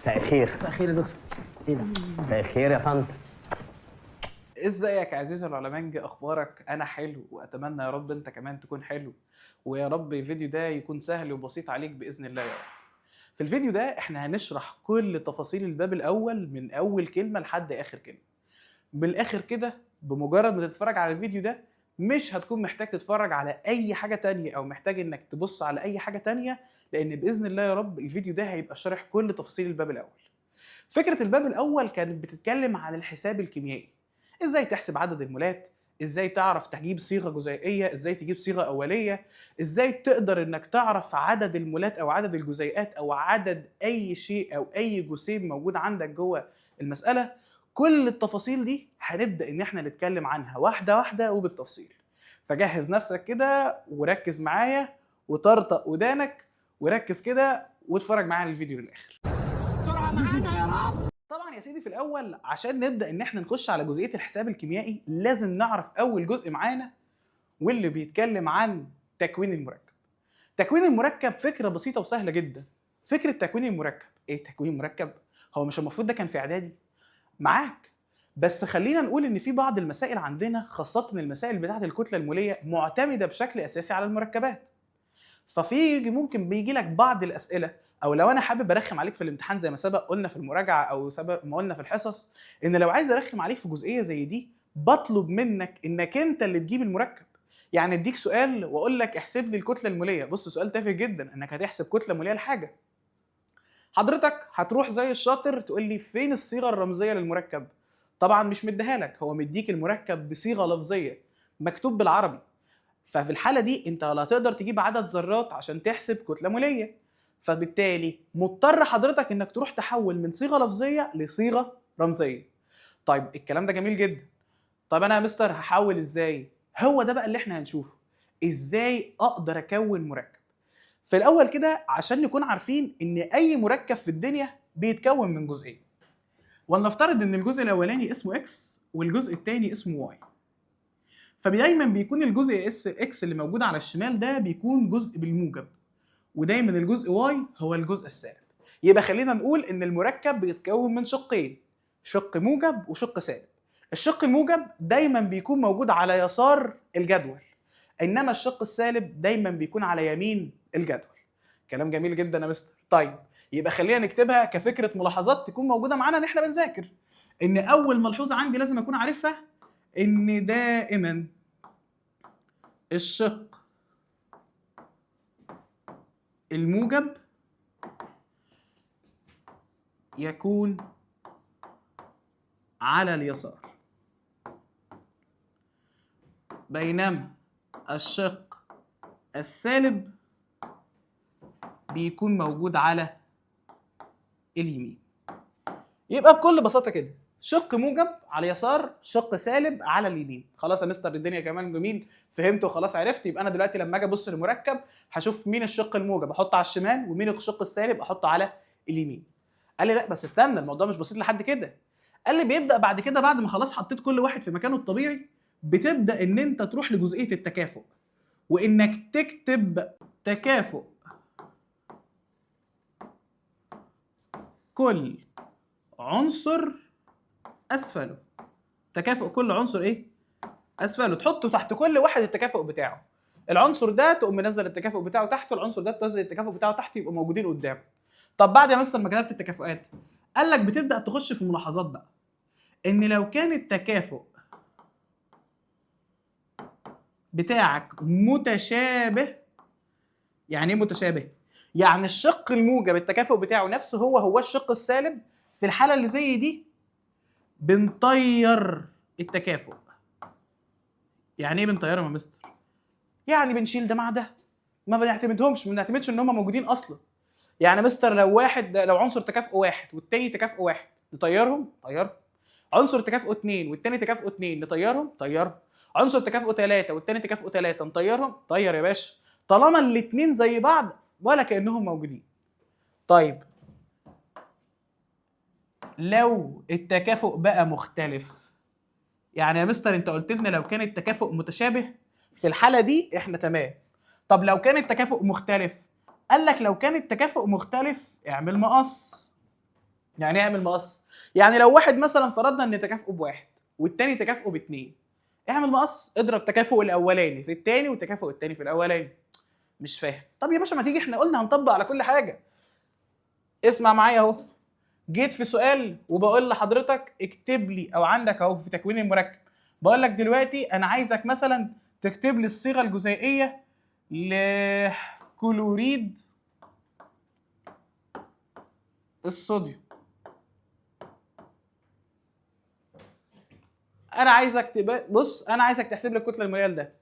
مساء الخير. مساء الخير يا دكتور. ايه ده؟ مساء الخير يا فندم. ازيك يا عزيزي العلمانج؟ اخبارك؟ انا حلو واتمنى يا رب انت كمان تكون حلو، ويا رب الفيديو ده يكون سهل وبسيط عليك باذن الله يا رب. في الفيديو ده احنا هنشرح كل تفاصيل الباب الاول من اول كلمه لحد اخر كلمه. من الاخر كده بمجرد ما تتفرج على الفيديو ده مش هتكون محتاج تتفرج على اي حاجه تانية او محتاج انك تبص على اي حاجه تانية، لان باذن الله يا رب الفيديو ده هيبقى شارح كل تفاصيل الباب الاول. فكره الباب الاول كانت بتتكلم عن الحساب الكيميائي، ازاي تحسب عدد المولات، ازاي تعرف تجيب صيغه جزيئيه، ازاي تجيب صيغه اوليه، ازاي تقدر انك تعرف عدد المولات او عدد الجزيئات او عدد اي شيء او اي جسيم موجود عندك جوه المساله. كل التفاصيل دي هنبدا ان احنا نتكلم عنها واحده واحده وبالتفصيل. فجهز نفسك كده وركز معايا وطرطق ودانك وركز كده واتفرج معايا الفيديو للاخر. استرها معانا يا رب. طبعا يا سيدي في الاول عشان نبدا ان احنا نخش على جزئيه الحساب الكيميائي لازم نعرف اول جزء معانا واللي بيتكلم عن تكوين المركب. تكوين المركب فكره بسيطه وسهله جدا. فكره تكوين المركب ايه؟ تكوين مركب هو مش المفروض ده كان في اعدادي معاك؟ بس خلينا نقول ان في بعض المسائل عندنا خاصه المسائل بتاعه الكتله الموليه معتمده بشكل اساسي على المركبات. ففي ممكن بيجي لك بعض الاسئله، او لو انا حابب ارخم عليك في الامتحان زي ما سبق قلنا في المراجعه او سبق ما قلنا في الحصص، ان لو عايز ارخم عليك في جزئيه زي دي بطلب منك انك انت اللي تجيب المركب. يعني اديك سؤال واقول لك احسب لي الكتله الموليه. بص سؤال تافه جدا انك هتحسب كتله موليه لحاجه. حضرتك هتروح زي الشاطر تقول لي فين الصيغه الرمزيه للمركب؟ طبعا مش مديها لك، هو مديك المركب بصيغه لفظيه مكتوب بالعربي. ففي الحاله دي انت لا تقدر تجيب عدد ذرات عشان تحسب كتله موليه، فبالتالي مضطر حضرتك انك تروح تحول من صيغه لفظيه لصيغه رمزيه. طيب الكلام ده جميل جدا. طيب انا يا مستر هحول ازاي؟ هو ده بقى اللي احنا هنشوفه، ازاي اقدر اكون مركب. في الاول كده عشان نكون عارفين ان اي مركب في الدنيا بيتكون من جزئين، ولنفترض ان الجزء الاولاني اسمه اكس والجزء الثاني اسمه واي. فدايما بيكون الجزء اكس اللي موجود على الشمال ده بيكون جزء بالموجب، ودايما الجزء واي هو الجزء السالب. يبقى خلينا نقول ان المركب بيتكون من شقين، شق موجب وشق سالب. الشق الموجب دايما بيكون موجود على يسار الجدول، انما الشق السالب دايما بيكون على يمين الجدول. كلام جميل جدا يا مستر. طيب يبقى خلينا نكتبها كفكره ملاحظات تكون موجوده معانا ان احنا بنذاكر. ان اول ملحوظه عندي لازم اكون عارفها ان دائما الشق الموجب يكون على اليسار، بينما الشق السالب بيكون موجود على اليمين. يبقى بكل بساطة كده شق موجب على اليسار، شق سالب على اليمين. خلاص يا مستر الدنيا كمان جميل، فهمت وخلاص عرفت. يبقى انا دلوقتي لما اجي ابص للمركب هشوف مين الشق الموجب احطه على الشمال ومين الشق السالب احطه على اليمين. قال لي لا بس استنى، الموضوع مش بسيط لحد كده. قال لي بيبدا بعد كده، بعد ما خلاص حطيت كل واحد في مكانه الطبيعي، بتبدا ان انت تروح لجزئيه التكافؤ، وانك تكتب تكافؤ كل عنصر اسفله. تكافؤ كل عنصر ايه؟ اسفله. تحطه تحت كل واحد التكافؤ بتاعه. العنصر ده تقوم منزل التكافؤ بتاعه تحته، العنصر ده تنزل التكافؤ بتاعه تحت، يبقوا موجودين قدامه. طب بعد يا مستر ما كتبت التكافؤات، قال لك بتبدا تخش في ملاحظات بقى، ان لو كان التكافؤ بتاعك متشابه. يعني ايه متشابه؟ يعني الشق الموجب التكافؤ بتاعه نفسه هو الشق السالب. في الحاله اللي زي دي بنطير التكافؤ. يعني ايه بنطيرهم يا مستر؟ يعني بنشيل ده مع ده، ما بنعتمدهمش، ما بنعتمدش ان هم موجودين اصلا. يعني مستر لو عنصر تكافؤ واحد والتاني تكافؤ واحد نطيرهم، طيرهم. عنصر تكافؤ اتنين والتاني تكافؤ اتنين نطيرهم، طيرهم. عنصر تكافؤ تلاته والتاني تكافؤ تلاته نطيرهم، طير يا باشا، طالما الاتنين زي بعض ولا كأنهم موجودين. طيب لو التكافؤ بقى مختلف، يعني يا مستر انت قلت لنا لو كان التكافؤ متشابه، في الحالة دي احنا تمام. طب لو كان التكافؤ مختلف، قال لك لو كان التكافؤ مختلف اعمل مقص. يعني ايه اعمل مقص؟ يعني لو واحد مثلا فرضنا ان تكافؤه بواحد والتاني تكافؤه باتنين، اعمل مقص، اضرب تكافؤ الاولاني في التاني وتكافؤ التاني في الاولاني. مش فاهم؟ طب يا باشا ما تيجي، احنا قلنا هنطبق على كل حاجه. اسمع معايا اهو، جيت في سؤال وبقول لحضرتك اكتب لي، او عندك اهو في تكوين المركب بقول لك دلوقتي انا عايزك مثلا تكتب لي الصيغه الجزيئيه لكلوريد الصوديوم. انا عايزك بص، انا عايزك تحسب لي الكتله الموليه ده.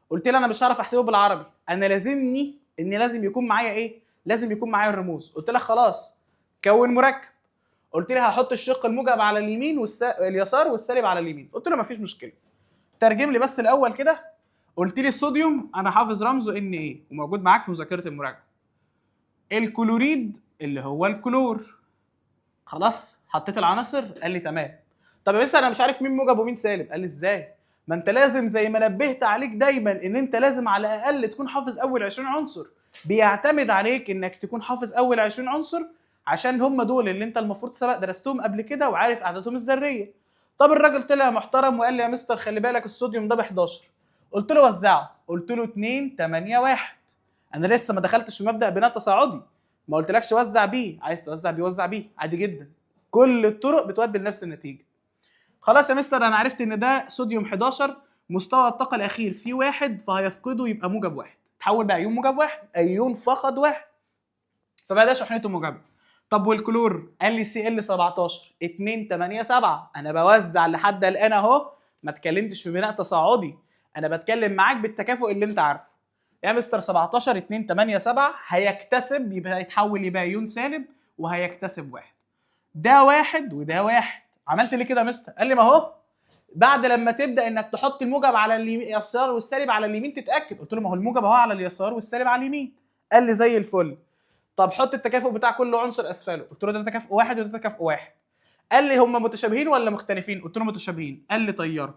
قلت لي انا مش هعرف احسبه بالعربي، انا لازمني ان لازم يكون معايا ايه؟ لازم يكون معايا الرموز. قلت لك خلاص كون مركب. قلت لي هحط الشق الموجب على اليمين اليسار والسالب على اليمين. قلت له مفيش مشكله. ترجم لي بس الاول كده. قلت لي الصوديوم انا حافظ رمزه ان ايه وموجود معاك في مذكره المراجعه. الكلوريد اللي هو الكلور. خلاص حطيت العناصر. قال لي تمام. طب يا مستر انا مش عارف مين موجب ومين سالب. قال لي ازاي؟ ما انت لازم زي ما نبهت عليك دايما ان انت لازم على الاقل تكون حافظ اول 20 عنصر. بيعتمد عليك انك تكون حافظ اول 20 عنصر عشان هم دول اللي انت المفروض سبق درستهم قبل كده وعارف اعدادهم الذريه. طب الراجل طلع محترم وقال لي يا مستر خلي بالك الصوديوم ده ب 11. قلت له وزعه. قلت له 2 8 1. انا لسه ما دخلتش في مبدا بناء تصاعدي. ما قلتلكش وزع بيه، عايز توزع بيه وزع بيه عادي جدا. كل الطرق بتودي لنفس النتيجه. خلاص يا مستر انا عرفت ان ده صوديوم 11 مستوى الطاقه الاخير فيه 1 فهيفقده يبقى موجب 1. تحول بقى ايون موجب 1، ايون فقد 1 فبقى ده شحنته موجبه. طب والكلور؟ قال لي سي ال 17 2 8 7. انا بوزع لحد الان اهو، ما اتكلمتش في بناء تصاعدي، انا بتكلم معاك بالتكافؤ اللي انت عارفه. يا مستر 17 2 8 7 هيكتسب، يبقى هيتحول يبقى ايون سالب وهيكتسب 1. ده 1 وده 1. عملت ليه كده يا مستر؟ قال لي ما هو بعد لما تبدا انك تحط الموجب على اليسار والسالب على اليمين تتاكد. قلت له ما هو الموجب اهو على اليسار والسالب على اليمين. قال لي زي الفل. طب حط التكافؤ بتاع كل عنصر اسفله. قلت له ده تكافؤ 1 وده تكافؤ 1. قال لي هم متشابهين ولا مختلفين؟ قلت له متشابهين. قال لي طيرهم.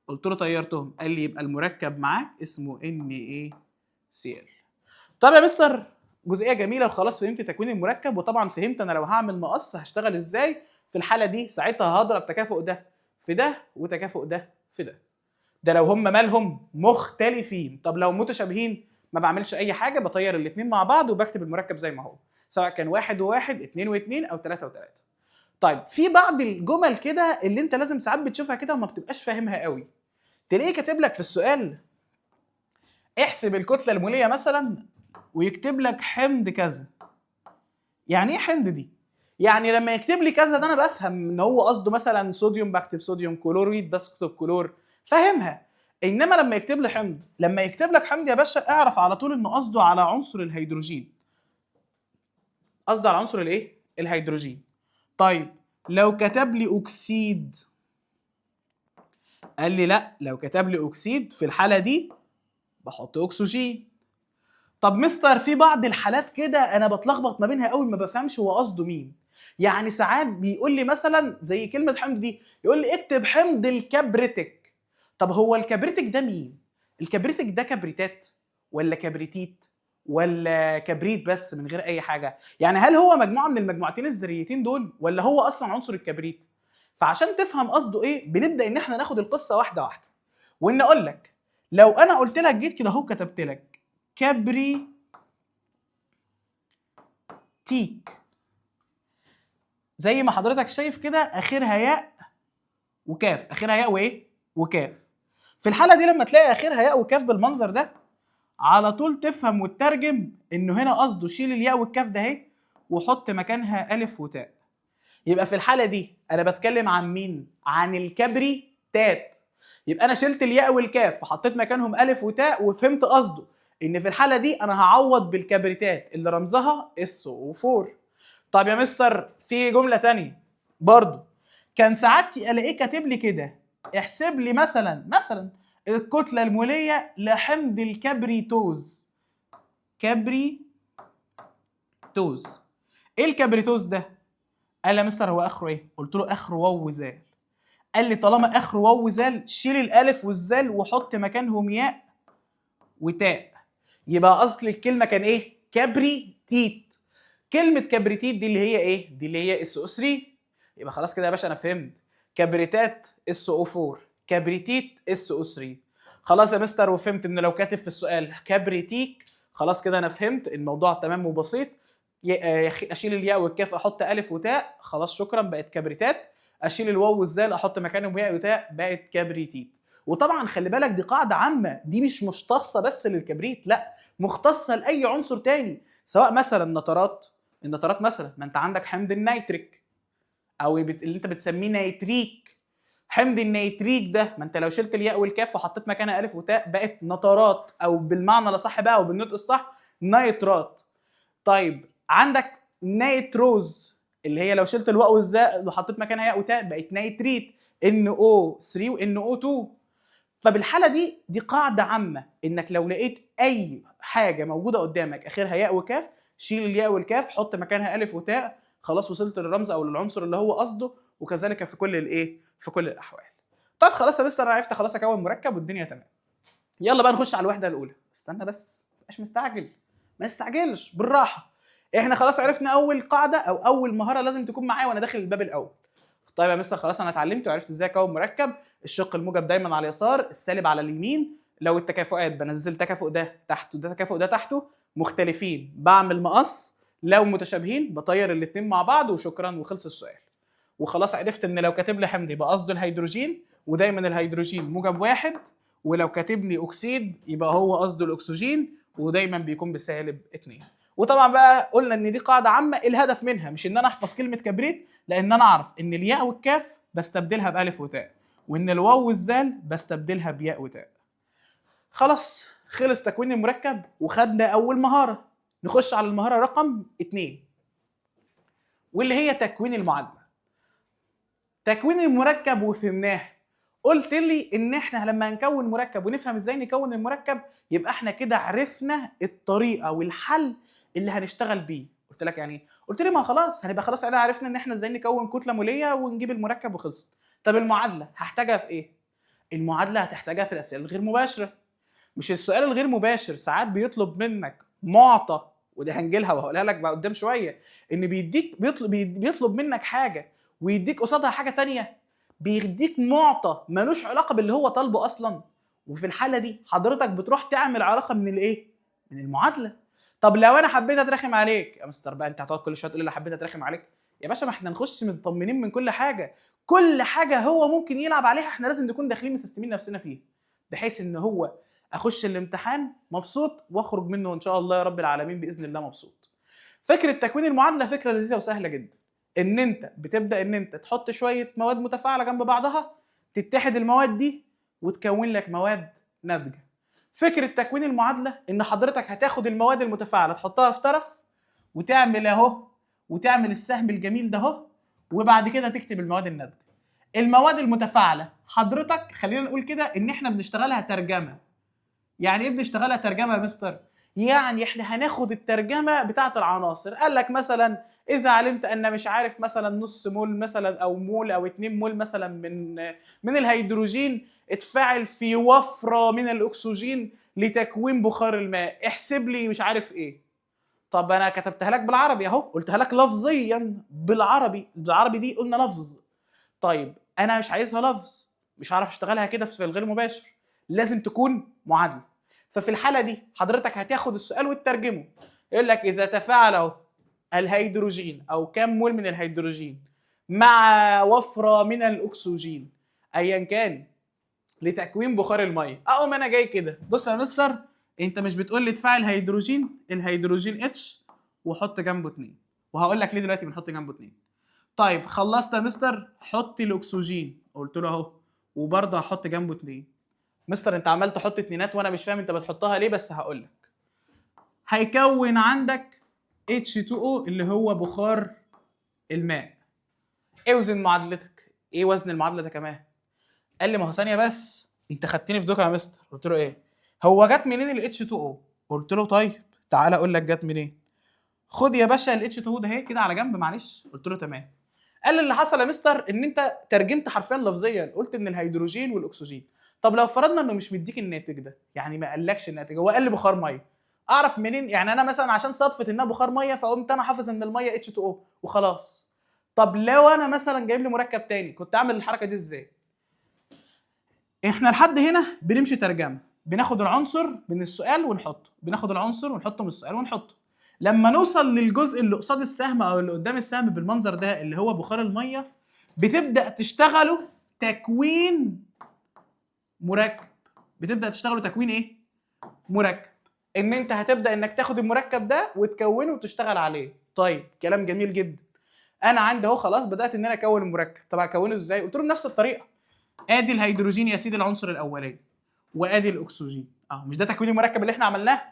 قلت له طيرتهم. قال لي يبقى المركب معاك اسمه NaCl. طب يا مستر جزئيه جميله وخلاص فهمت تكوين المركب، وطبعا فهمت انا لو هعمل مقص هشتغل ازاي. في الحاله دي ساعتها هضرب تكافؤ ده في ده وتكافؤ ده في ده. ده لو هم مالهم مختلفين. طب لو متشابهين ما بعملش اي حاجه، بطير الاثنين مع بعض وبكتب المركب زي ما هو، سواء كان 1 و1 2 و2 او 3 و3. طيب في بعض الجمل كده اللي انت لازم ساعات بتشوفها كده وما بتبقاش فاهمها قوي. تلاقيه كاتب لك في السؤال احسب الكتله الموليه مثلا ويكتب لك حمض كذا. يعني ايه حمض دي؟ يعني لما يكتب لي كذا ده انا بفهم ان هو قصده مثلا صوديوم، بكتب صوديوم، كلوريد بكتب كلور، فاهمها. انما لما يكتب لي حمض، لما يكتب لك حمض يا باشا اعرف على طول انه قصده على عنصر الهيدروجين. قصده على عنصر الايه؟ الهيدروجين. طيب لو كتب لي اكسيد، قال لي لا لو كتب لي اكسيد في الحاله دي بحط اكسجين. طب مستر في بعض الحالات كده انا بتلخبط ما بينها قوي، ما بفهمش هو قصده مين. يعني ساعات بيقول لي مثلا زي كلمه حمض دي، يقول لي اكتب حمض الكبريتيك. طب هو الكبريتيك ده مين؟ الكبريتيك ده كبريتات ولا كبريتيت ولا كبريت بس من غير اي حاجه؟ يعني هل هو مجموعه من المجموعتين الذريتين دول ولا هو اصلا عنصر الكبريت؟ فعشان تفهم قصده ايه بنبدا ان احنا ناخد القصه واحده واحده. وان اقول لك لو انا قلت لك جيت كده اهو كتبت لك كبري تيك، زي ما حضرتك شايف كده اخرها ياء وكاف، اخرها ياء وايه؟ وكاف. في الحاله دي لما تلاقي اخرها ياء وكاف بالمنظر ده على طول تفهم وتترجم انه هنا قصده شيل الياء والكاف ده اهي وحط مكانها الف وتاء. يبقى في الحاله دي انا بتكلم عن مين؟ عن الكبريتات. يبقى انا شلت الياء والكاف وحطيت مكانهم الف وتاء وفهمت قصده ان في الحاله دي انا هعوض بالكبريتات اللي رمزها SO4. طب يا مستر في جمله تانية برضو كان ساعات الاقيه كاتب لي كده احسب لي مثلا الكتله الموليه لحمض الكبريتوز. كبريتوز. ايه الكبريتوز ده؟ قال لي يا مستر هو اخره ايه؟ قلت له اخره واو وزال. قال لي طالما اخره واو وزال شيل الالف والزال وحط مكانهم ياء وتاء. يبقى اصل الكلمه كان ايه؟ كبريتيت. كلمه كبريتيت دي اللي هي ايه؟ دي اللي هي SO3. يبقى خلاص كده يا باشا انا فهمت. كبريتات SO4، كبريتيت SO3. خلاص يا مستر، وفهمت ان لو كاتب في السؤال كبريتيك خلاص كده انا فهمت الموضوع تمام وبسيط. اشيل الياء والكاف احط الف وتاء، خلاص شكرا بقت كبريتات. اشيل الواو والزال احط مكانهم ياء وتاء، بقت كبريتيت. وطبعا خلي بالك دي قاعده عامه، دي مش مختصه بس للكبريت، لا مختصه لاي عنصر تاني، سواء مثلا نترات. النترات مثلا ما انت عندك حمض النيتريك او اللي انت بتسميه نيتريك. حمض النيتريك ده ما انت لو شلت الياء والكاف وحطيت مكانها الف وتاء بقت نترات، او بالمعنى الاصح بقى وبالنطق الصح نيترات. طيب عندك نيتروز اللي هي لو شلت الواو والزاء وحطيت مكانها ياء وتاء بقت نيتريت، NO3 و NO2. فبالحاله دي قاعده عامه، انك لو لقيت اي حاجه موجوده قدامك اخرها ياء وكاف شيل الياء والكاف حط مكانها الف وتاء، خلاص وصلت للرمز او للعنصر اللي هو قصده، وكذلك في كل الايه؟ في كل الاحوال. طب خلاص يا مستر انا عرفت خلاص اكون مركب والدنيا تمام. يلا بقى نخش على الوحده الاولى. استنى بس مش مستعجل، ما استعجلش بالراحه. احنا خلاص عرفنا اول قاعده او اول مهاره لازم تكون معايا وانا داخل الباب الاول. طيب يا مستر خلاص انا اتعلمت وعرفت ازاي اكون مركب. الشق الموجب دايما على اليسار، السالب على اليمين. لو التكافؤات بنزل تكافؤ ده تحته ده تكافؤ ده تحته، مختلفين بعمل مقص، لو متشابهين بطير الاثنين مع بعض وشكرا وخلص السؤال. وخلاص عرفت ان لو كاتب لي حمض يبقى قصده الهيدروجين، ودايما الهيدروجين موجب واحد، ولو كاتب لي اكسيد يبقى هو قصده الاكسجين ودايما بيكون بسالب 2. وطبعا بقى قلنا ان دي قاعده عامه، الهدف منها مش ان انا احفظ كلمه كبريت، لان انا اعرف ان الياء والكاف بستبدلها بالف وتاء، وان الواو والزال بستبدلها بياء وتاء. خلاص خلص تكوين المركب وخدنا اول مهاره. نخش على المهاره رقم 2 واللي هي تكوين المعادله. تكوين المركب وفهمناه. قلت لي ان احنا لما هنكون مركب ونفهم ازاي نكون المركب يبقى احنا كده عرفنا الطريقه والحل اللي هنشتغل بيه. قلت لك يعني قلت لي ما خلاص هنبقى خلاص احنا عرفنا ان احنا ازاي نكون كتله موليه ونجيب المركب وخلصت. طب المعادله هحتاجها في ايه؟ المعادله هتحتاجها في الاسئله الغير مباشره. مش السؤال الغير مباشر ساعات بيطلب منك معطى، ودي هنجيلها وهقولها لك بقى قدام شويه، ان بيطلب منك حاجه ويديك قصادها حاجه تانية، بيديك معطى ملوش علاقه باللي هو طالبه اصلا. وفي الحاله دي حضرتك بتروح تعمل علاقه من الايه؟ من المعادله. طب لو انا حبيت اترخم عليك يا مستر بقى، انت هتقعد كل شويه تقول لي حبيت اترخم عليك يا باشا، ما احنا نخش مطمنين من كل حاجه. كل حاجه هو ممكن يلعب عليها احنا لازم نكون داخلين مسستمين نفسنا فيها، بحيث ان هو اخش الامتحان مبسوط واخرج منه ان شاء الله يا رب العالمين باذن الله مبسوط. فكره تكوين المعادله فكره لذيذه وسهله جدا. ان انت بتبدا ان انت تحط شويه مواد متفاعله جنب بعضها، تتحد المواد دي وتكون لك مواد ناتجه. فكره تكوين المعادله ان حضرتك هتاخد المواد المتفاعله تحطها في طرف وتعمل اهو، وتعمل السهم الجميل ده اهو، وبعد كده تكتب المواد الناتجه. المواد المتفاعله حضرتك خلينا نقول كده ان احنا بنشتغلها ترجمه. يعني ايه بنشتغلها ترجمه يا مستر؟ يعني احنا هناخد الترجمه بتاعه العناصر. قال لك مثلا اذا علمت ان مش عارف مثلا نص مول مثلا او مول او 2 مول مثلا من الهيدروجين اتفاعل في وفره من الاكسجين لتكوين بخار الماء، احسب لي مش عارف ايه. طب انا كتبتها لك بالعربي اهو، قلتها لك لفظيا بالعربي دي قلنا لفظ. طيب انا مش عايزها لفظ، مش هعرف اشتغلها كده في الغير مباشر، لازم تكون معادله. ففي الحاله دي حضرتك هتاخد السؤال وتترجمه. يقول لك اذا تفاعل الهيدروجين او كم مول من الهيدروجين مع وفره من الاكسجين ايا كان لتكوين بخار الميه، اقوم انا جاي كده بص يا مستر، انت مش بتقول لي تفاعل الهيدروجين اتش وحط جنبه 2، وهقول لك ليه دلوقتي بنحط جنبه 2. طيب خلصت يا مستر، حط الاكسجين، قلت له اهو، وبرضه هحط جنبه 2. مستر انت عمال تحط اتنينات وانا مش فاهم انت بتحطها ليه، بس هقول لك. هيكون عندك H2O اللي هو بخار الماء. اوزن معادلتك. ايه وزن المعادله ده كمان؟ قال لي ما هو ثانيه بس، انت خدتني في دوكا يا مستر. قلت له ايه؟ هو جت منين ال H2O؟ قلت له طيب تعالى اقول لك جت منين. خد يا باشا ال H2O ده اهي كده على جنب معلش. قلت له تمام. قال لي اللي حصل يا مستر ان انت ترجمت حرفيا لفظيا، قلت ان الهيدروجين والاكسجين. طب لو فرضنا انه مش مديك الناتج ده، يعني ما قالكش الناتج، هو قال لي بخار ميه، اعرف منين؟ يعني انا مثلا عشان صدفه انها بخار ميه فقمت انا حافظ ان الميه H2O وخلاص. طب لو انا مثلا جايب لي مركب تاني كنت اعمل الحركه دي ازاي؟ احنا لحد هنا بنمشي ترجمه، بناخد العنصر من السؤال ونحطه، بناخد العنصر ونحطه من السؤال ونحطه. لما نوصل للجزء اللي قصاد السهم او اللي قدام السهم بالمنظر ده اللي هو بخار الميه، بتبدا تشتغلوا تكوين مركب. بتبدا تشتغلوا تكوين ايه؟ مركب. ان انت هتبدا انك تاخد المركب ده وتكونه وتشتغل عليه. طيب كلام جميل جدا. انا عندي اهو خلاص بدات ان انا اكون المركب. طب هكونه ازاي؟ قلت له بنفس الطريقه. ادي الهيدروجين يا سيدي العنصر الاولاني، وادي الاكسجين. مش ده تكوين المركب اللي احنا عملناه؟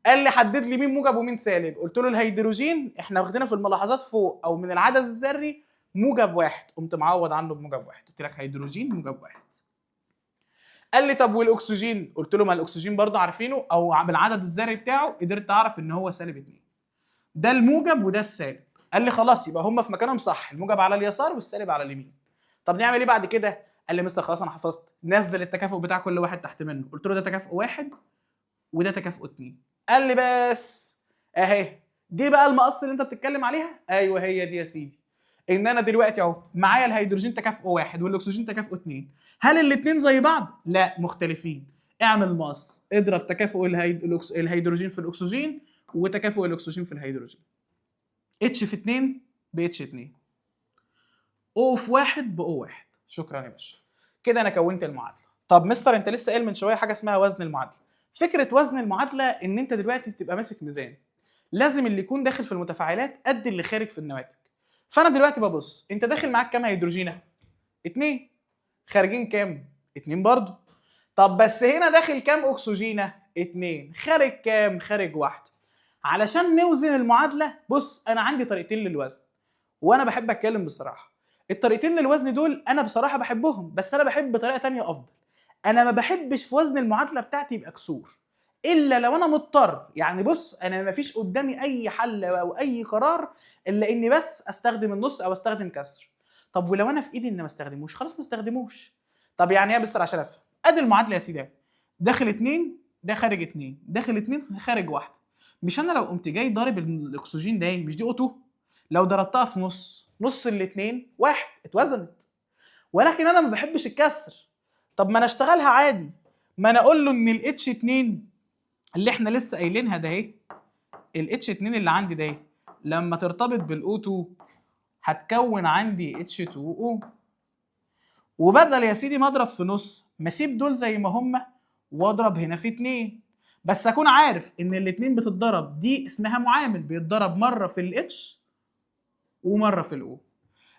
قال لي حدد لي مين موجب ومين سالب. قلت له الهيدروجين احنا واخدينها في الملاحظات فوق او من العدد الذري موجب واحد، قمت معوض عنه بموجب واحد، قلت لك هيدروجين موجب واحد. قال لي طب والاكسجين؟ قلت له ما الاكسجين برضه عارفينه او بالعدد الذري بتاعه قدرت اعرف ان هو سالب 2. ده الموجب وده السالب. قال لي خلاص يبقى هم في مكانهم صح، الموجب على اليسار والسالب على اليمين. طب نعمل ايه بعد كده؟ قال لي مستر خلاص انا حفظت، نزل التكافؤ بتاع كل واحد تحت منه. قلت له ده تكافؤ واحد وده تكافؤ 2. قال لي بس اهي دي بقى المقص اللي انت بتتكلم عليها؟ ايوه هي دي يا سيدي. ان انا دلوقتي اهو معايا الهيدروجين تكافؤ واحد والاكسجين تكافؤ 2. هل الاثنين زي بعض؟ لا مختلفين. اعمل مقص، اضرب تكافؤ الهيدروجين في الاكسجين وتكافؤ الاكسجين في الهيدروجين. اتش في 2 ب اتش 2، او في 1 ب او 1. شكرا يا باشا. كده انا كونت المعادله. طب مستر انت لسه قايل من شويه حاجه اسمها وزن المعادله. فكره وزن المعادله ان انت دلوقتي تبقى ماسك ميزان، لازم اللي يكون داخل في المتفاعلات قد اللي خارج في النواتج. فانا دلوقتي ببص انت داخل معاك كام هيدروجينه؟ 2. خارجين كام؟ 2 برضه. طب بس هنا داخل كام اكسجينه؟ 2. خارج كام؟ خارج 1. علشان نوزن المعادله بص انا عندي طريقتين للوزن، وانا بحب اتكلم بصراحه. الطريقتين للوزن دول انا بصراحه بحبهم، بس انا بحب طريقه تانية افضل. انا ما بحبش في وزن المعادله بتاعتي يبقى كسور، الا لو انا مضطر. يعني بص انا ما فيش قدامي اي حل او اي قرار الا اني بس استخدم النص او استخدم كسر. طب ولو انا في ايدي ان ما استخدموش خلاص ما استخدموش. طب يعني ايه يا بستر عشان افهم؟ ادي المعادله يا سيدي، داخل 2 ده خارج 2، داخل 2 خارج 1. مش انا لو قمت جاي ضارب الاكسجين ده مش دي O2؟ لو ضربتها في نص الاثنين 1 اتوزنت. ولكن انا ما بحبش الكسر. طب ما انا اشتغلها عادي، ما انا اقول له ان ال H2 اللي احنا لسه قايلينها ده اهي، ال H2 اللي عندي ده لما ترتبط بال O2 هتكون عندي H2O. وبدل يا سيدي ما اضرب في نص، ما اسيب دول زي ما هم واضرب هنا في 2. بس اكون عارف ان الاثنين بتتضرب، دي اسمها معامل بيتضرب مره في الاتش ومره في الاو.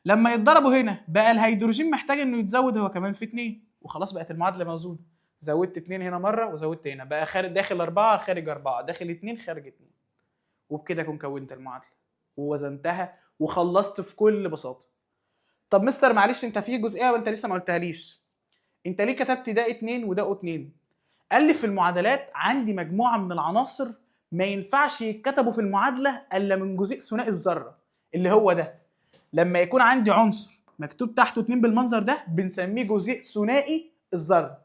لما يتضربوا هنا بقى الهيدروجين محتاج انه يتزود هو كمان في 2، وخلاص بقت المعادله موزونه. زودت 2 هنا مره وزودت هنا، بقى خارج داخل 4 خارج 4 داخل 2 خارج 2. وبكده اكون كونت المعادله ووزنتها وخلصت في كل بساطه. طب مستر معلش انت في جزئيه وانت لسه ما قلتهاليش، انت ليه كتبت ده 2 وده 2؟ قال لي في المعادلات عندي مجموعه من العناصر ما ينفعش يتكتبوا في المعادله الا من جزيء ثنائي الذره اللي هو ده. لما يكون عندي عنصر مكتوب تحته 2 بالمنظر ده بنسميه جزيء ثنائي الذره.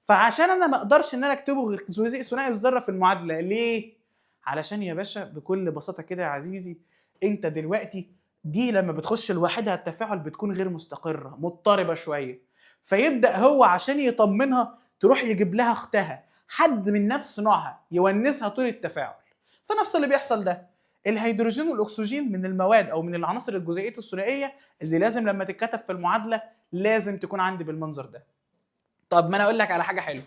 فعشان انا ما اقدرش ان انا اكتبه غير جزيء ثنائي الذره في المعادله. ليه؟ علشان يا باشا بكل بساطه كده يا عزيزي، انت دلوقتي دي لما بتخش لوحدها التفاعل بتكون غير مستقره مضطربه شويه، فيبدا هو عشان يطمنها تروح يجيب لها اختها حد من نفس نوعها يونسها طول التفاعل. فنفس اللي بيحصل ده. الهيدروجين والاكسجين من المواد او من العناصر الجزيئيه الثنائيه اللي لازم لما تتكتب في المعادله لازم تكون عندي بالمنظر ده. طب ما انا اقول لك على حاجه حلوه.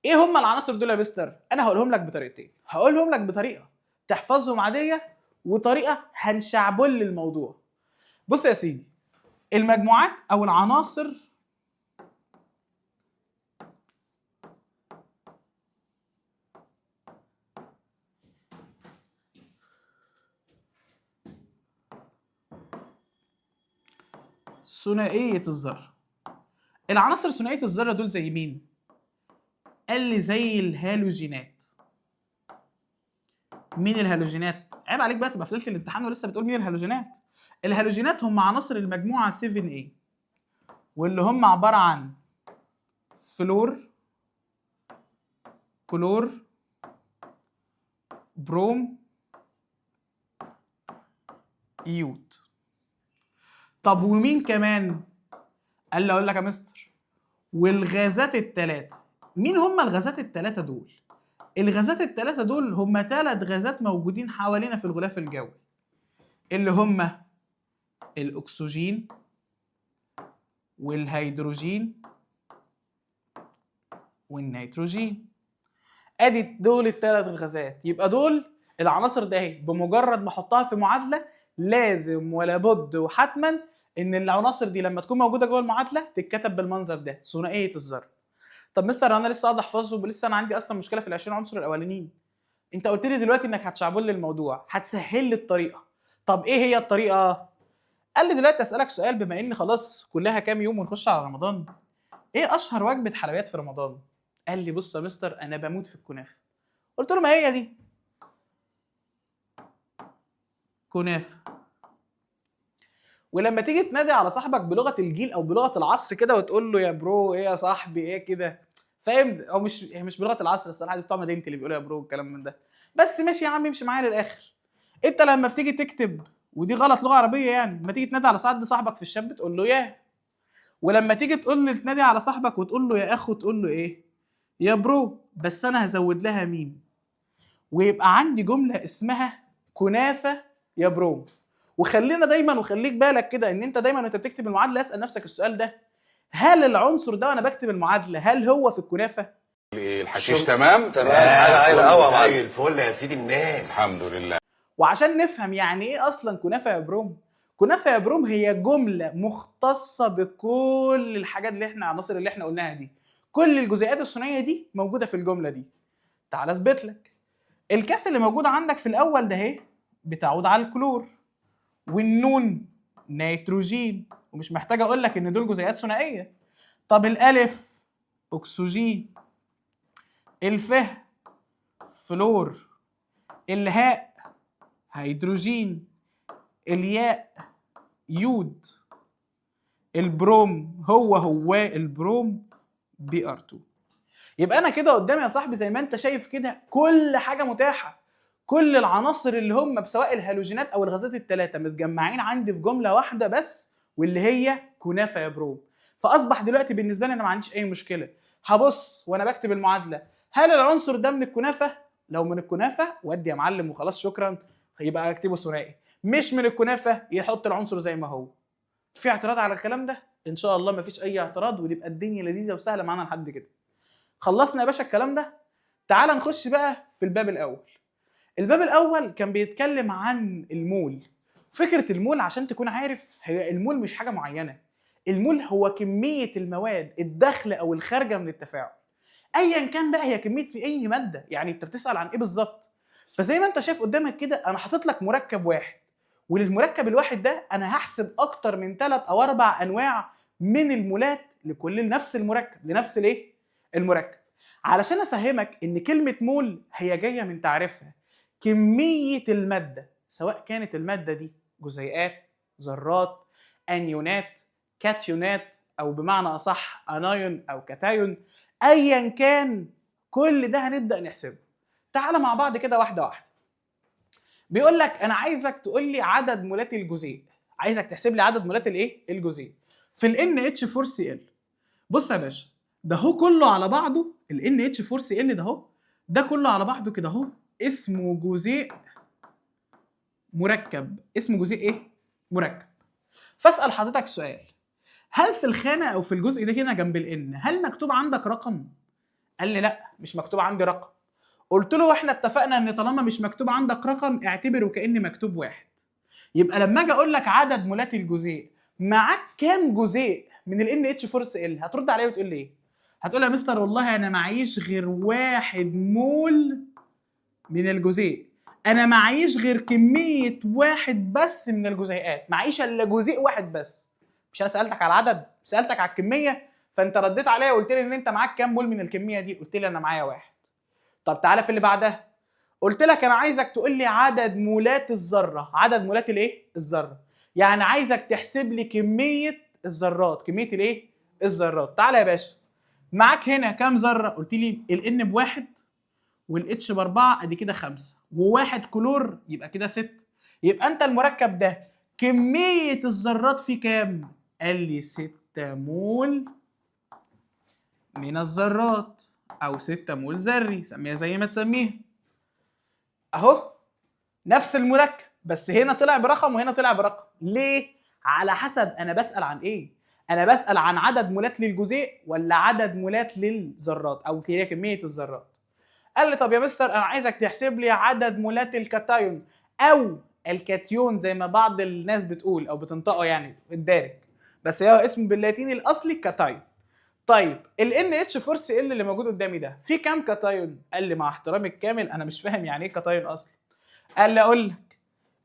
ايه هم العناصر دول يا مستر؟ انا هقولهم لك بطريقتين، هقولهم لك بطريقه تحفظهم عاديه وطريقه هنشعبل الموضوع. بص يا سيدي، المجموعات او العناصر ثنائيه الذره. العناصر ثنائيه الذره دول زي مين؟ قال لي زي الهالوجينات. مين الهالوجينات؟ عيب عليك بقى تبقى في ليله الامتحان ولسه بتقول مين الهالوجينات. الهالوجينات هم عناصر المجموعه 7A، واللي هم عباره عن فلور، كلور، بروم يود. طب ومين كمان؟ قال لي اقول لك يا مستر، والغازات الثلاثه. مين هم الغازات الثلاثه دول؟ الغازات الثلاثه دول هم 3 غازات موجودين حوالينا في الغلاف الجوي، اللي هم الاكسجين والهيدروجين والنيتروجين. ادي دول ال3 غازات. يبقى دول العناصر ده اهي، بمجرد ما احطها في معادله لازم ولا بد وحتما ان العناصر دي لما تكون موجوده جوه المعادله تتكتب بالمنظر ده، ثنائيه الذره. طب مستر انا لسه قاعد احفظه ولسه انا عندي اصلا مشكله في ال20 عنصر الاولانيين. انت قلت لي دلوقتي انك هتشعبل لي الموضوع، هتسهل لي الطريقه. طب ايه هي الطريقه؟ قال لي دلوقتي اسالك سؤال، بما ان خلاص كلها كام يوم ونخش على رمضان، ايه اشهر وجبه حلويات في رمضان؟ قال لي بص يا مستر انا بموت في الكنافه. قلت له ما هي دي كنافه. ولما تيجي تنادي على صاحبك بلغه الجيل او بلغه العصر كده وتقول له يا برو ايه يا صاحبي ايه كده، فاهم؟ او مش بلغه العصر الصراحه، دي بتوع مدينتي اللي بيقولوا يا برو والكلام من ده، بس ماشي يا عم امشي معايا للاخر. انت لما بتيجي تكتب، ودي غلط لغه عربيه يعني، لما تيجي تنادي على صاحبك في الشات بتقول له ياه، ولما تيجي تقول لي تنادي على صاحبك وتقول له يا اخو تقول له ايه؟ يا برو. بس انا هزود لها ميم، ويبقى عندي جمله اسمها كنافه يا برو. وخلينا دايما، وخليك بالك كده ان انت دايما وانت بتكتب المعادله اسال نفسك السؤال ده، هل العنصر ده وانا بكتب المعادله هل هو في الكنافه؟ الحشيش تمام؟ تمام، حاجه عايله قوي زي الفل يا سيدي الناس. الحمد لله. وعشان نفهم يعني ايه اصلا كنافه يا بروم، كنافه يا بروم هي جمله مختصه بكل الحاجات اللي احنا العناصر اللي احنا قلناها دي، كل الجزيئات الثنائيه دي موجوده في الجمله دي. تعال اثبت لك. الكاف اللي موجوده عندك في الاول ده اهي بتعود على الكلور، والنون نيتروجين، ومش محتاج اقول لك ان دول جزيئات ثنائيه. طب الالف اكسجين، الف فلور، الهاء هيدروجين، الياء يود، البروم هو البروم بي ار 2. يبقى انا كده قدامي يا صاحبي زي ما انت شايف كده كل حاجه متاحه، كل العناصر اللي هم بسواء الهالوجينات او الغازات الثلاثه متجمعين عندي في جمله واحده بس، واللي هي كنافه يا بروم. فاصبح دلوقتي بالنسبه لي انا ما عنديش اي مشكله، هبص وانا بكتب المعادله هل العنصر ده من الكنافه؟ لو من الكنافه ودي يا معلم وخلاص شكرا، يبقى اكتبه ثنائي. مش من الكنافه يحط العنصر زي ما هو. في اعتراض على الكلام ده؟ ان شاء الله ما فيش اي اعتراض، ونبقى الدنيا لذيذه وسهله معانا لحد كده. خلصنا يا باشا الكلام ده. تعال نخش بقى في الباب الاول. الباب الاول كان بيتكلم عن المول. فكره المول عشان تكون عارف، هي المول مش حاجه معينه، المول هو كميه المواد الداخله او الخارجه من التفاعل، ايا كان بقى هي كميه في اي ماده. يعني انت بتسال عن ايه بالظبط؟ فزي ما انت شايف قدامك كده انا حاطط لك مركب واحد، وللمركب الواحد ده انا هحسب اكتر من 3 أو 4 انواع من المولات لكل نفس المركب، لنفس الايه؟ المركب. علشان افهمك ان كلمه مول هي جايه من تعريفها كميه الماده، سواء كانت الماده دي جزيئات، ذرات، انيونات، كاتيونات، او بمعنى اصح انايون او كاتايون، ايا كان كل ده هنبدا نحسبه. تعال مع بعض كده واحده واحده. بيقول لك انا عايزك تقول لي عدد مولات الجزيء، عايزك تحسب لي عدد مولات الايه؟ الجزيء في ال NH4Cl. بص يا باشا، ده هو كله على بعضه ال NH4Cl ده هو، ده كله على بعضه كده اهو اسمه جزيء مركب، اسمه جزيء ايه؟ مركب. فاسال حضرتك سؤال، هل في الخانه او في الجزء ده هنا جنب الان هل مكتوب عندك رقم؟ قال لي لا مش مكتوب عندي رقم. قلت له احنا اتفقنا ان طالما مش مكتوب عندك رقم اعتبره كأن مكتوب واحد. يبقى لما اجي اقول لك عدد مولات الجزيء، معاك كام جزيء من ال NH4Cl؟ هترد عليا وتقول لي ايه؟ هتقول يا مستر والله انا معيش غير 1 مول من الجزيء، انا معيش غير كميه واحد بس من الجزيئات، معيش الا جزيء واحد بس. مش انا سالتك على العدد، سالتك على الكميه، فانت رديت عليا وقلت لي ان انت معاك كام مول من الكميه دي؟ قلت لي انا معايا 1. طب تعالى في اللي بعدها، قلت لك انا عايزك تقول لي عدد مولات الذره، عدد مولات الايه؟ الذره. يعني عايزك تحسب لي كميه الذرات، كميه الايه؟ الذرات. تعالى يا باشا، معاك هنا كام ذره؟ قلت لي الN ب1 والاتش ب4 ادي كده 5 وواحد كلور يبقى كده 6. يبقى انت المركب ده كمية الذرات فيه كام؟ قال لي 6 مول من الذرات او 6 مول ذري، سميها زي ما تسميها. اهو نفس المركب بس هنا طلع برقم وهنا طلع برقم. ليه؟ على حسب انا بسأل عن ايه. انا بسأل عن عدد مولات للجزيء ولا عدد مولات للذرات او هي كمية الذرات. قال لي طب يا مستر انا عايزك تحسب لي عدد مولات الكاتايون او الكاتيون زي ما بعض الناس بتقول او بتنطقه يعني الدارج، بس هو اسمه باللاتيني الاصلي كاتايون. طيب ال NH4Cl اللي موجود قدامي ده فيه كام كاتايون؟ قال لي مع احترامي الكامل انا مش فاهم يعني ايه كاتايون اصلا. قال لي اقول لك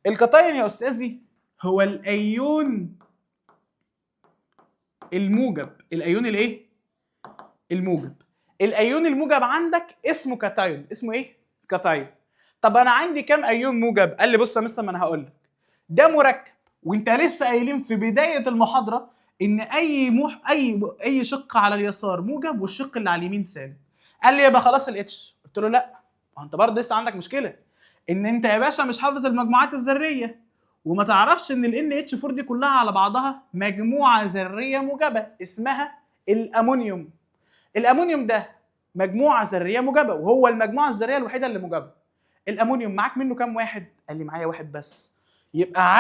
الكاتايون يا استاذي هو الايون الموجب. الايون الايه؟ الموجب. الايون الموجب عندك اسمه كاتايون. اسمه ايه؟ كاتايون. طب انا عندي كام ايون موجب؟ قال لي بص يا مستر ما انا هقول لك ده مركب وانت لسه قايلين في بدايه المحاضره ان اي شق على اليسار موجب والشق اللي على اليمين سالب. قال لي يبقى خلاص الاتش. قلت له لا، ما انت برضه لسه عندك مشكله ان انت يا باشا مش حافظ المجموعات الذريه وما تعرفش ان ال NH4 دي كلها على بعضها مجموعه ذريه موجبه اسمها الامونيوم. الامونيوم ده مجموعه ذريه موجبه وهو المجموعه الذريه الوحيده اللي موجبه. الامونيوم معاك منه كام واحد؟ قال لي معايا واحد بس. يبقى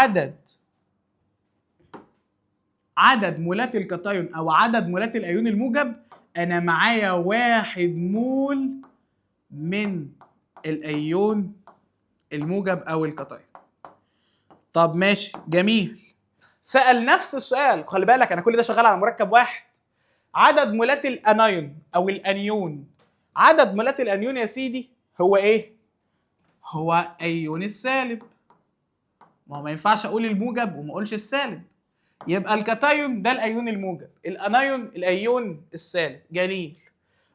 عدد مولات الكاتايون او عدد مولات الايون الموجب انا معايا 1 مول من الايون الموجب او الكاتايون. طب ماشي جميل. سأل نفس السؤال، خلي بالك انا كل ده شغال على مركب واحد. عدد مولات الانايون او الانيون. عدد مولات الانيون يا سيدي هو ايه؟ هو ايون السالب. ما هو ما ينفعش اقول الموجب وما اقولش السالب. يبقى الكاتايون ده الايون الموجب، الانايون الايون السالب. جميل.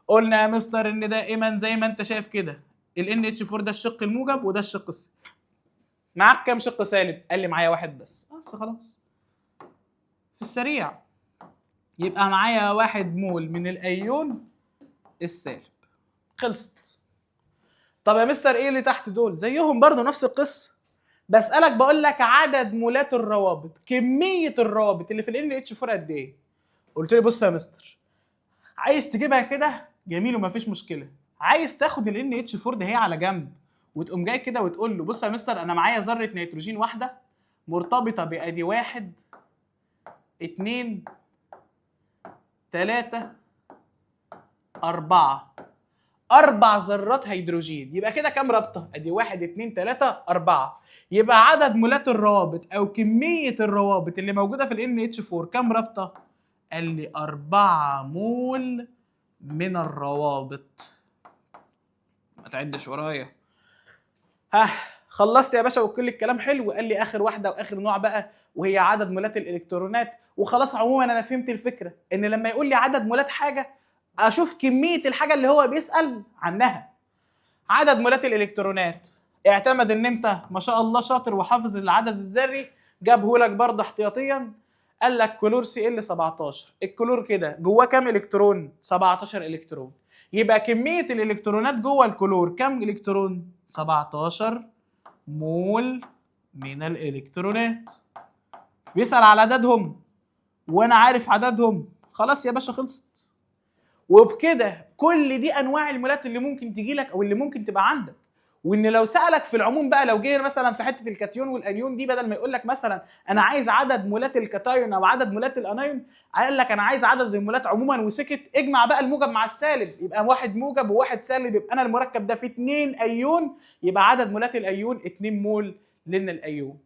قلنا يا مستر ان دائما زي ما انت شايف كده ال NH4 ده الشق الموجب وده الشق السالب. معاك كام شق سالب؟ قال لي معايا واحد بس خلاص في السريع. يبقى معايا 1 مول من الايون السالب. خلصت. طب يا مستر ايه اللي تحت دول؟ زيهم برضو نفس القصه. بسألك بقول لك عدد مولات الروابط، كمية الروابط اللي في ال NH4 قد ايه؟ قلت لي بص يا مستر عايز تجيبها كده جميل ومفيش مشكلة. عايز تاخد ال NH4 ده هي على جنب وتقوم جاي كده وتقول له بص يا مستر انا معايا ذرة نيتروجين واحدة مرتبطة بأدي 1 2 3 4 4 ذرات هيدروجين. يبقى كده كام رابطه؟ ادي 1 2 3 4. يبقى عدد مولات الروابط او كميه الروابط اللي موجوده في ال NH4 كام رابطه؟ قال لي 4 مول من الروابط. ما تعدش ورايا. ها خلصت يا باشا وكل الكلام حلو. قال لي اخر واحده واخر نوع بقى وهي عدد مولات الالكترونات. وخلاص عموما انا فهمت الفكره ان لما يقول لي عدد مولات حاجه اشوف كميه الحاجه اللي هو بيسال عنها. عدد مولات الالكترونات اعتمد ان انت ما شاء الله شاطر وحافظ العدد الذري، جابه لك برضه احتياطيا. قال لك كلور Cl 17. الكلور كده جواه كام الكترون؟ 17 الكترون. يبقى كميه الالكترونات جوه الكلور كام الكترون؟ 17 مول من الالكترونات. بيسال على عددهم وانا عارف عددهم. خلاص يا باشا خلصت. وبكده كل دي انواع المولات اللي ممكن تجي لك او اللي ممكن تبقى عندك. وان لو سالك في العموم بقى لو جه مثلا في حته الكاتيون والانيون دي بدل ما يقول لك مثلا انا عايز عدد مولات الكاتايون او عدد مولات الانايون قال لك انا عايز عدد المولات عموما وسكت. اجمع بقى الموجب مع السالب يبقى واحد موجب وواحد سالب. يبقى انا المركب ده فيه 2 ايون يبقى عدد مولات الايون 2 مول لنا الايون.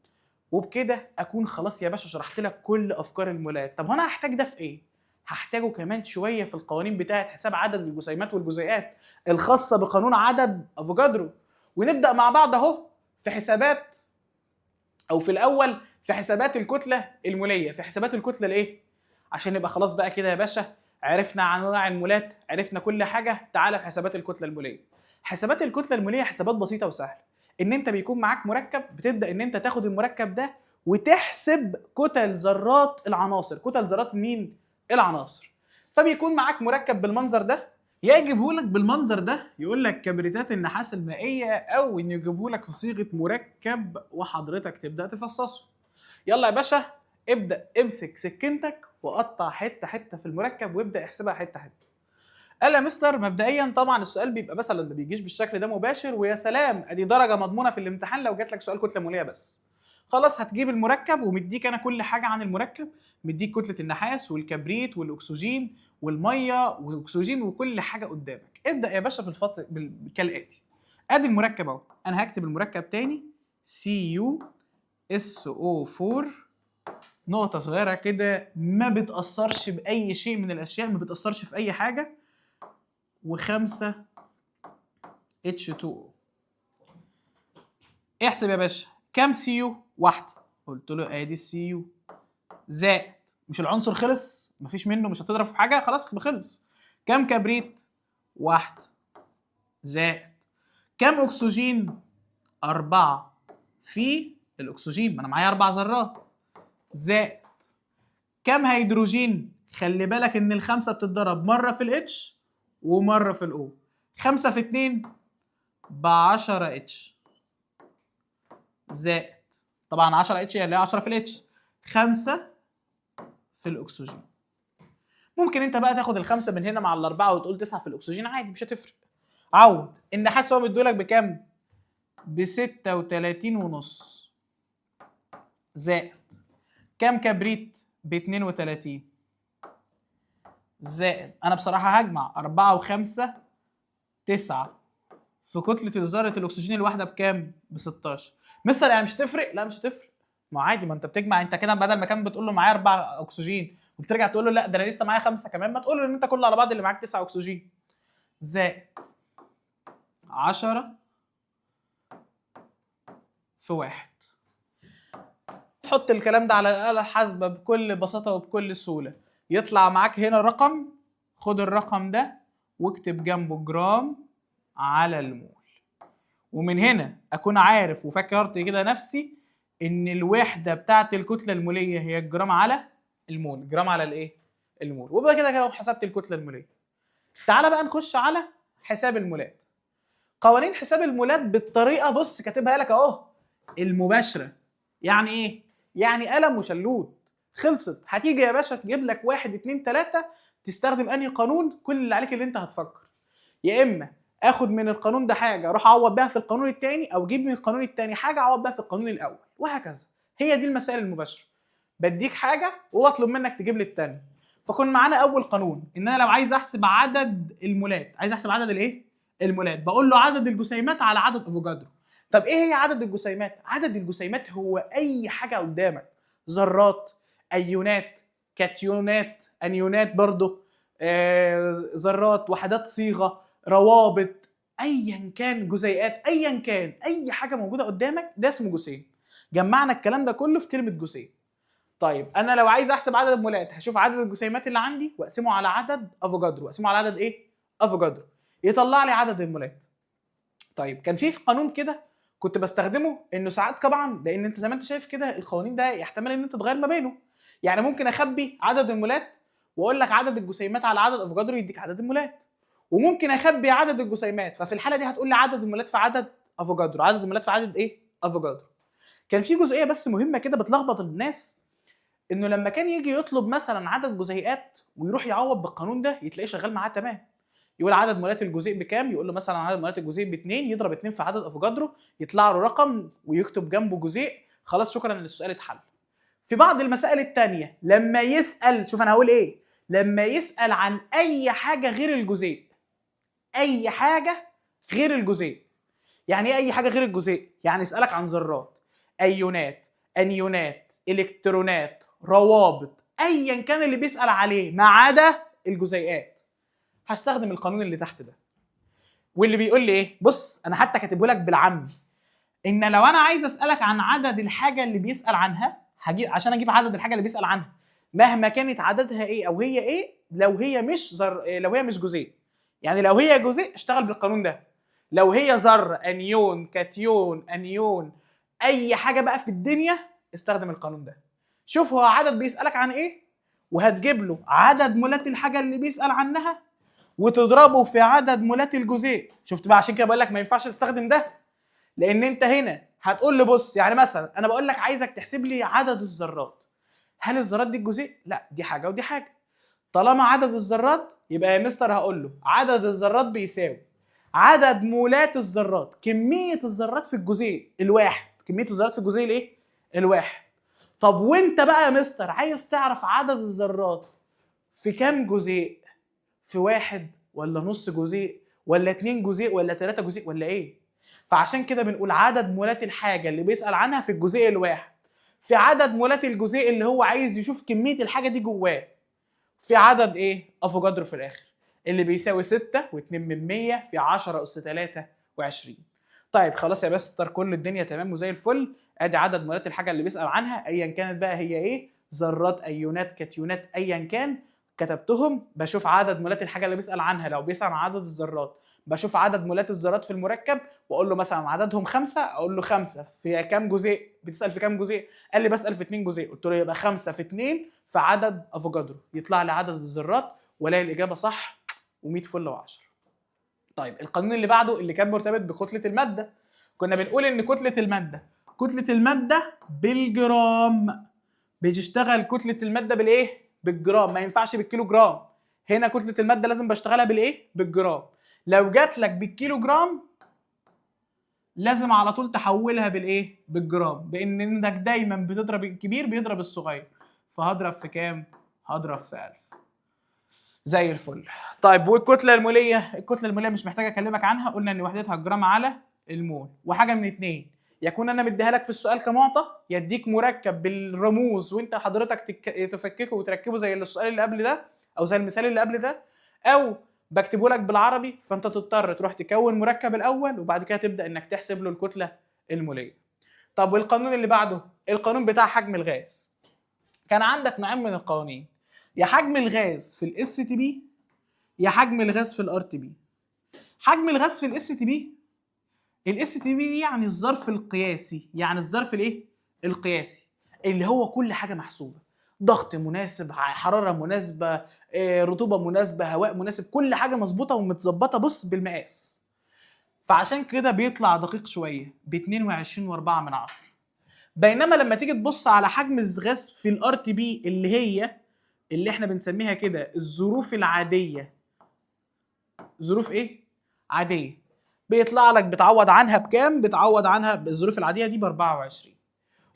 وبكده اكون خلاص يا باشا شرحت لك كل افكار المولات. طب هنا هحتاج ده في ايه؟ هحتاجه كمان شويه في القوانين بتاعه حساب عدد الجسيمات والجزيئات الخاصه بقانون عدد افوكادرو. ونبدا مع بعض اهو في حسابات او في الاول في حسابات الكتله الموليه. في حسابات الكتله الايه؟ عشان نبقى خلاص بقى كده يا باشا عرفنا عن انواع المولات، عرفنا كل حاجه. تعالى في حسابات الكتله الموليه. حسابات الكتله الموليه حسابات بسيطه وسهله. ان انت بيكون معاك مركب بتبدا ان انت تاخد المركب ده وتحسب كتل ذرات العناصر. كتل ذرات مين؟ العناصر. فبيكون معاك مركب بالمنظر ده يا يجيبهولك بالمنظر ده يقول لك كبريتات النحاس المائيه، او انه يجيبهولك في صيغه مركب وحضرتك تبدا تفصصه. يلا يا باشا، ابدا امسك سكينتك وقطع حته حته في المركب وابدا احسبها حته حته. قال يا مستر مبدئيا طبعا السؤال بيبقى مثلا ما بيجيش بالشكل ده مباشر، ويا سلام ادي درجه مضمونه في الامتحان لو جات لك سؤال كتله موليه بس. خلاص هتجيب المركب ومديك انا كل حاجه عن المركب، مديك كتله النحاس والكبريت والاكسجين والميه والاكسجين وكل حاجه قدامك. ابدا يا باشا كالاتي. ادي المركب اهو، انا هكتب المركب تاني CuSO4، نقطه صغيره كده ما بتاثرش باي شيء من الاشياء، ما بتاثرش في اي حاجه، و5 H2O. احسب يا باشا كام CU؟ واحده. قلت له ادي الCU زائد، مش العنصر خلص مفيش منه مش هتضرب في حاجه خلاص خلص. كام كبريت؟ واحده زائد كام اكسجين؟ 4 في الاكسجين، ما انا معايا 4 ذرات، زائد كام هيدروجين؟ خلي بالك ان الخمسه بتتضرب مره في الاتش ومره في الاو، 5 في 2 ب10 اتش، زائد طبعا 10 اتش اللي هي 10 في الاتش، 5 في الاكسجين. ممكن انت بقى تاخد الخمسه من هنا مع الاربعه وتقول 9 في الاكسجين عادي مش هتفرق. عوض. النحاس هو مديولك بكام؟ ب36.5 زائد كام كبريت؟ ب32 زائد، انا بصراحه هجمع 4 و5 9 في كتله ذره الاكسجين الواحده بكام؟ ب16. مستر يعني مش هتفرق؟ لا مش هتفرق، ما عادي، ما انت بتجمع انت كده، بدل ما كان بتقول له معايا 4 اكسجين وبترجع تقول له لا ده انا لسه معايا 5 كمان، ما تقول له ان انت كله على بعض اللي معاك 9 اكسجين، زائد 10 في 1. تحط الكلام ده على الآلة الحاسبة بكل بساطة وبكل سهولة، يطلع معاك هنا رقم، خد الرقم ده واكتب جنبه جرام على المول. ومن هنا اكون عارف وفكرت كده نفسي ان الوحده بتاعت الكتله الموليه هي الجرام على المول، جرام على الايه؟ المول. وبقى كده كده حسبت الكتله الموليه. تعالى بقى نخش على حساب المولات. قوانين حساب المولات بالطريقه، بص كاتبها لك اهو، المباشره. يعني ايه؟ يعني قلم وشلوت، خلصت. هتيجي يا باشا تجيب لك 1 2 3، تستخدم انهي قانون؟ كل اللي عليك اللي انت هتفكر، يا اما اخد من القانون ده حاجه اروح اعوض بيها في القانون الثاني، او اجيب من القانون الثاني حاجه اعوض بيها في القانون الاول، وهكذا. هي دي المسائل المباشره، بديك حاجه واطلب منك تجيب لي الثانيه. فكون معانا اول قانون ان انا لو عايز احسب عدد المولات، عايز احسب عدد الايه؟ المولات، بقول له عدد الجسيمات على عدد افوكادرو. طب ايه هي عدد الجسيمات؟ عدد الجسيمات هو اي حاجه قدامك، ذرات، ايونات، كاتيونات، انيونات برضه، ذرات، وحدات صيغه، روابط، ايا كان، جزيئات، ايا كان اي حاجه موجوده قدامك ده اسمه جسيم. جمعنا الكلام ده كله في كلمه جسيم. طيب انا لو عايز احسب عدد المولات، هشوف عدد الجسيمات اللي عندي واقسمه على عدد افوكادرو، واقسمه على عدد ايه؟ افوكادرو، يطلع لي عدد المولات. طيب كان في قانون كده كنت بستخدمه، انه ساعات طبعا لان انت زي ما انت شايف كده القوانين ده يحتمل ان انت تغير ما بينه، يعني ممكن اخبي عدد المولات واقول لك عدد الجسيمات على عدد افوكادرو يديك عدد المولات، وممكن اخبي عدد الجسيمات، ففي الحاله دي هتقول لي عدد المولات في عدد افوكادرو، عدد المولات في عدد ايه؟ افوكادرو. كان في جزئيه بس مهمه كده بتلخبط الناس، انه لما كان يجي يطلب مثلا عدد جزيئات ويروح يعوض بالقانون ده يتلاقيه شغال معاه تمام، يقول عدد مولات الجزيء بكام، يقول له مثلا عدد مولات الجزيء ب2، يضرب 2 في عدد افوكادرو يطلع له رقم ويكتب جنبه جزيء، خلاص شكرا ان السؤال اتحل. في بعض المسائل الثانيه لما يسال، شوف انا هقول ايه، لما يسال عن اي حاجه غير الجزيء، اي حاجه غير الجزيء. يعني ايه اي حاجه غير الجزيء؟ يعني يسالك عن ذرات، ايونات، انيونات، الكترونات، روابط، ايا كان اللي بيسال عليه ما عدا الجزيئات، هستخدم القانون اللي تحت ده. واللي بيقول لي ايه؟ بص انا حتى كاتبه لك بالعامي، ان لو انا عايز اسالك عن عدد الحاجه اللي بيسال عنها، هجيب عشان اجيب عدد الحاجه اللي بيسال عنها مهما كانت عددها ايه او هي ايه، لو هي مش لو هي مش جزيء، يعني لو هي جزيء اشتغل بالقانون ده، لو هي ذره، انيون، كاتيون، انيون، اي حاجه بقى في الدنيا استخدم القانون ده. شوف هو عدد بيسالك عن ايه، وهتجيب له عدد مولات الحاجه اللي بيسال عنها، وتضربه في عدد مولات الجزيء. شفت بقى؟ عشان كده بقول لك ما ينفعش تستخدم ده، لان انت هنا هتقول لي بص، يعني مثلا انا بقول لك عايزك تحسب لي عدد الذرات. هل الذرات دي الجزيء؟ لا، دي حاجه ودي حاجه. طالما عدد الذرات يبقى يا مستر هقول له عدد الذرات بيساوي عدد مولات الذرات، كميه الذرات في الجزيء الواحد، كميه الذرات في الجزيء الايه؟ الواحد. طب وانت بقى يا مستر عايز تعرف عدد الذرات في كام جزيء؟ في واحد ولا نص جزيء ولا 2 جزيء ولا 3 جزيء ولا ايه؟ فعشان كده بنقول عدد مولات الحاجه اللي بيسأل عنها في الجزيء الواحد، في عدد مولات الجزيء اللي هو عايز يشوف كميه الحاجه دي جواه، في عدد ايه؟ افوجادرو في الاخر اللي بيساوي 6.2 في 10 أس 23. طيب خلاص يا مستر، كل الدنيا تمام وزي الفل. ادي عدد مولات الحاجه اللي بيسأل عنها ايا كانت بقى هي ايه، ذرات، ايونات، كاتيونات، ايا كان كتبتهم. بشوف عدد مولات الحاجه اللي بيسأل عنها، لو بيسأل عن عدد الذرات بشوف عدد مولات الذرات في المركب واقول له مثلا عددهم 5، اقول له 5 في كام جزيء؟ بتسأل في كام جزيء؟ قال لي بسأل في 2 جزيء. قلت له يبقى 5 في 2 في عدد افوجادرو، يطلع لي عدد الذرات والاقي الاجابه صح و100 فل و10. طيب القانون اللي بعده اللي كان مرتبط بكتله الماده، كنا بنقول ان كتله الماده بالجرام. بتشتغل كتله الماده بالايه؟ بالجرام، ما ينفعش بالكيلو جرام. هنا كتله الماده لازم بشتغلها بالايه؟ بالجرام. لو جات لك بالكيلو جرام لازم على طول تحولها بالايه؟ بالجرام، بان انك دايما بتضرب الكبير بيضرب الصغير. فهضرب في كام؟ هضرب في 1000. زي الفل. طيب والكتله الموليه؟ الكتله الموليه مش محتاج اكلمك عنها، قلنا ان وحدتها الجرام على المول. وحاجه من اتنين، يكون انا مديها لك في السؤال كمعطى، يديك مركب بالرموز وانت حضرتك تفككه وتركبه زي السؤال اللي قبل ده او زي المثال اللي قبل ده، او بكتبه لك بالعربي فانت تضطر تروح تكون مركب الاول وبعد كده تبدا انك تحسب له الكتله الموليه. طب والقانون اللي بعده؟ القانون بتاع حجم الغاز. كان عندك نوعين من القوانين، يا حجم الغاز في الاس تي بي يا حجم الغاز في الار تي بي. حجم الغاز في الاس تي بي، الاس تي بي دي يعني الظرف القياسي، يعني الظرف الايه؟ القياسي، اللي هو كل حاجه محسوبه، ضغط مناسب، حراره مناسبه، رطوبه مناسبه، هواء مناسب، كل حاجه مظبوطه ومتظبطه بص بالمقاس. فعشان كده بيطلع دقيق شويه ب 22.4. بينما لما تيجي تبص على حجم الغاز في الار تي بي اللي احنا بنسميها كده الظروف العاديه، ظروف ايه؟ عاديه، بيطلع لك بتعوض عنها بكام؟ بتعوض عنها بالظروف العاديه دي ب 24.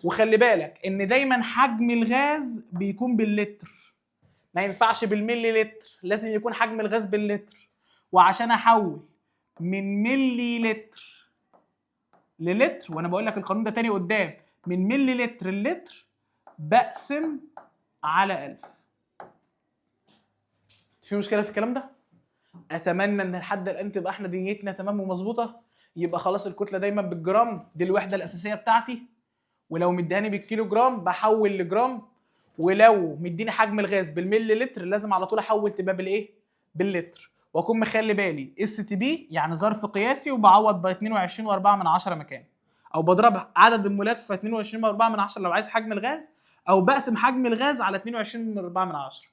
وخلي بالك ان دايما حجم الغاز بيكون باللتر، ما ينفعش بالملي لتر، لازم يكون حجم الغاز باللتر. وعشان احول من ملي لتر للتر، وانا بقول لك القانون ده تاني قدام، من ملي لتر للتر بقسم على 1000. في مشكله في الكلام ده؟ اتمنى ان لحد الان تبقى احنا دنيتنا تمام ومظبوطه. يبقى خلاص الكتله دايما بالجرام، دي الوحده الاساسيه بتاعتي. ولو مدياني بالكيلو جرام بحول لجرام، ولو مديني حجم الغاز بالملي لتر لازم على طول احول تبقى بالايه؟ باللتر. واكون مخلي بالي اس تي بي يعني ظرف قياسي وبعوض ب 22.4 مكان، او بضرب عدد المولات في 22.4 لو عايز حجم الغاز، او بقسم حجم الغاز على 22.4.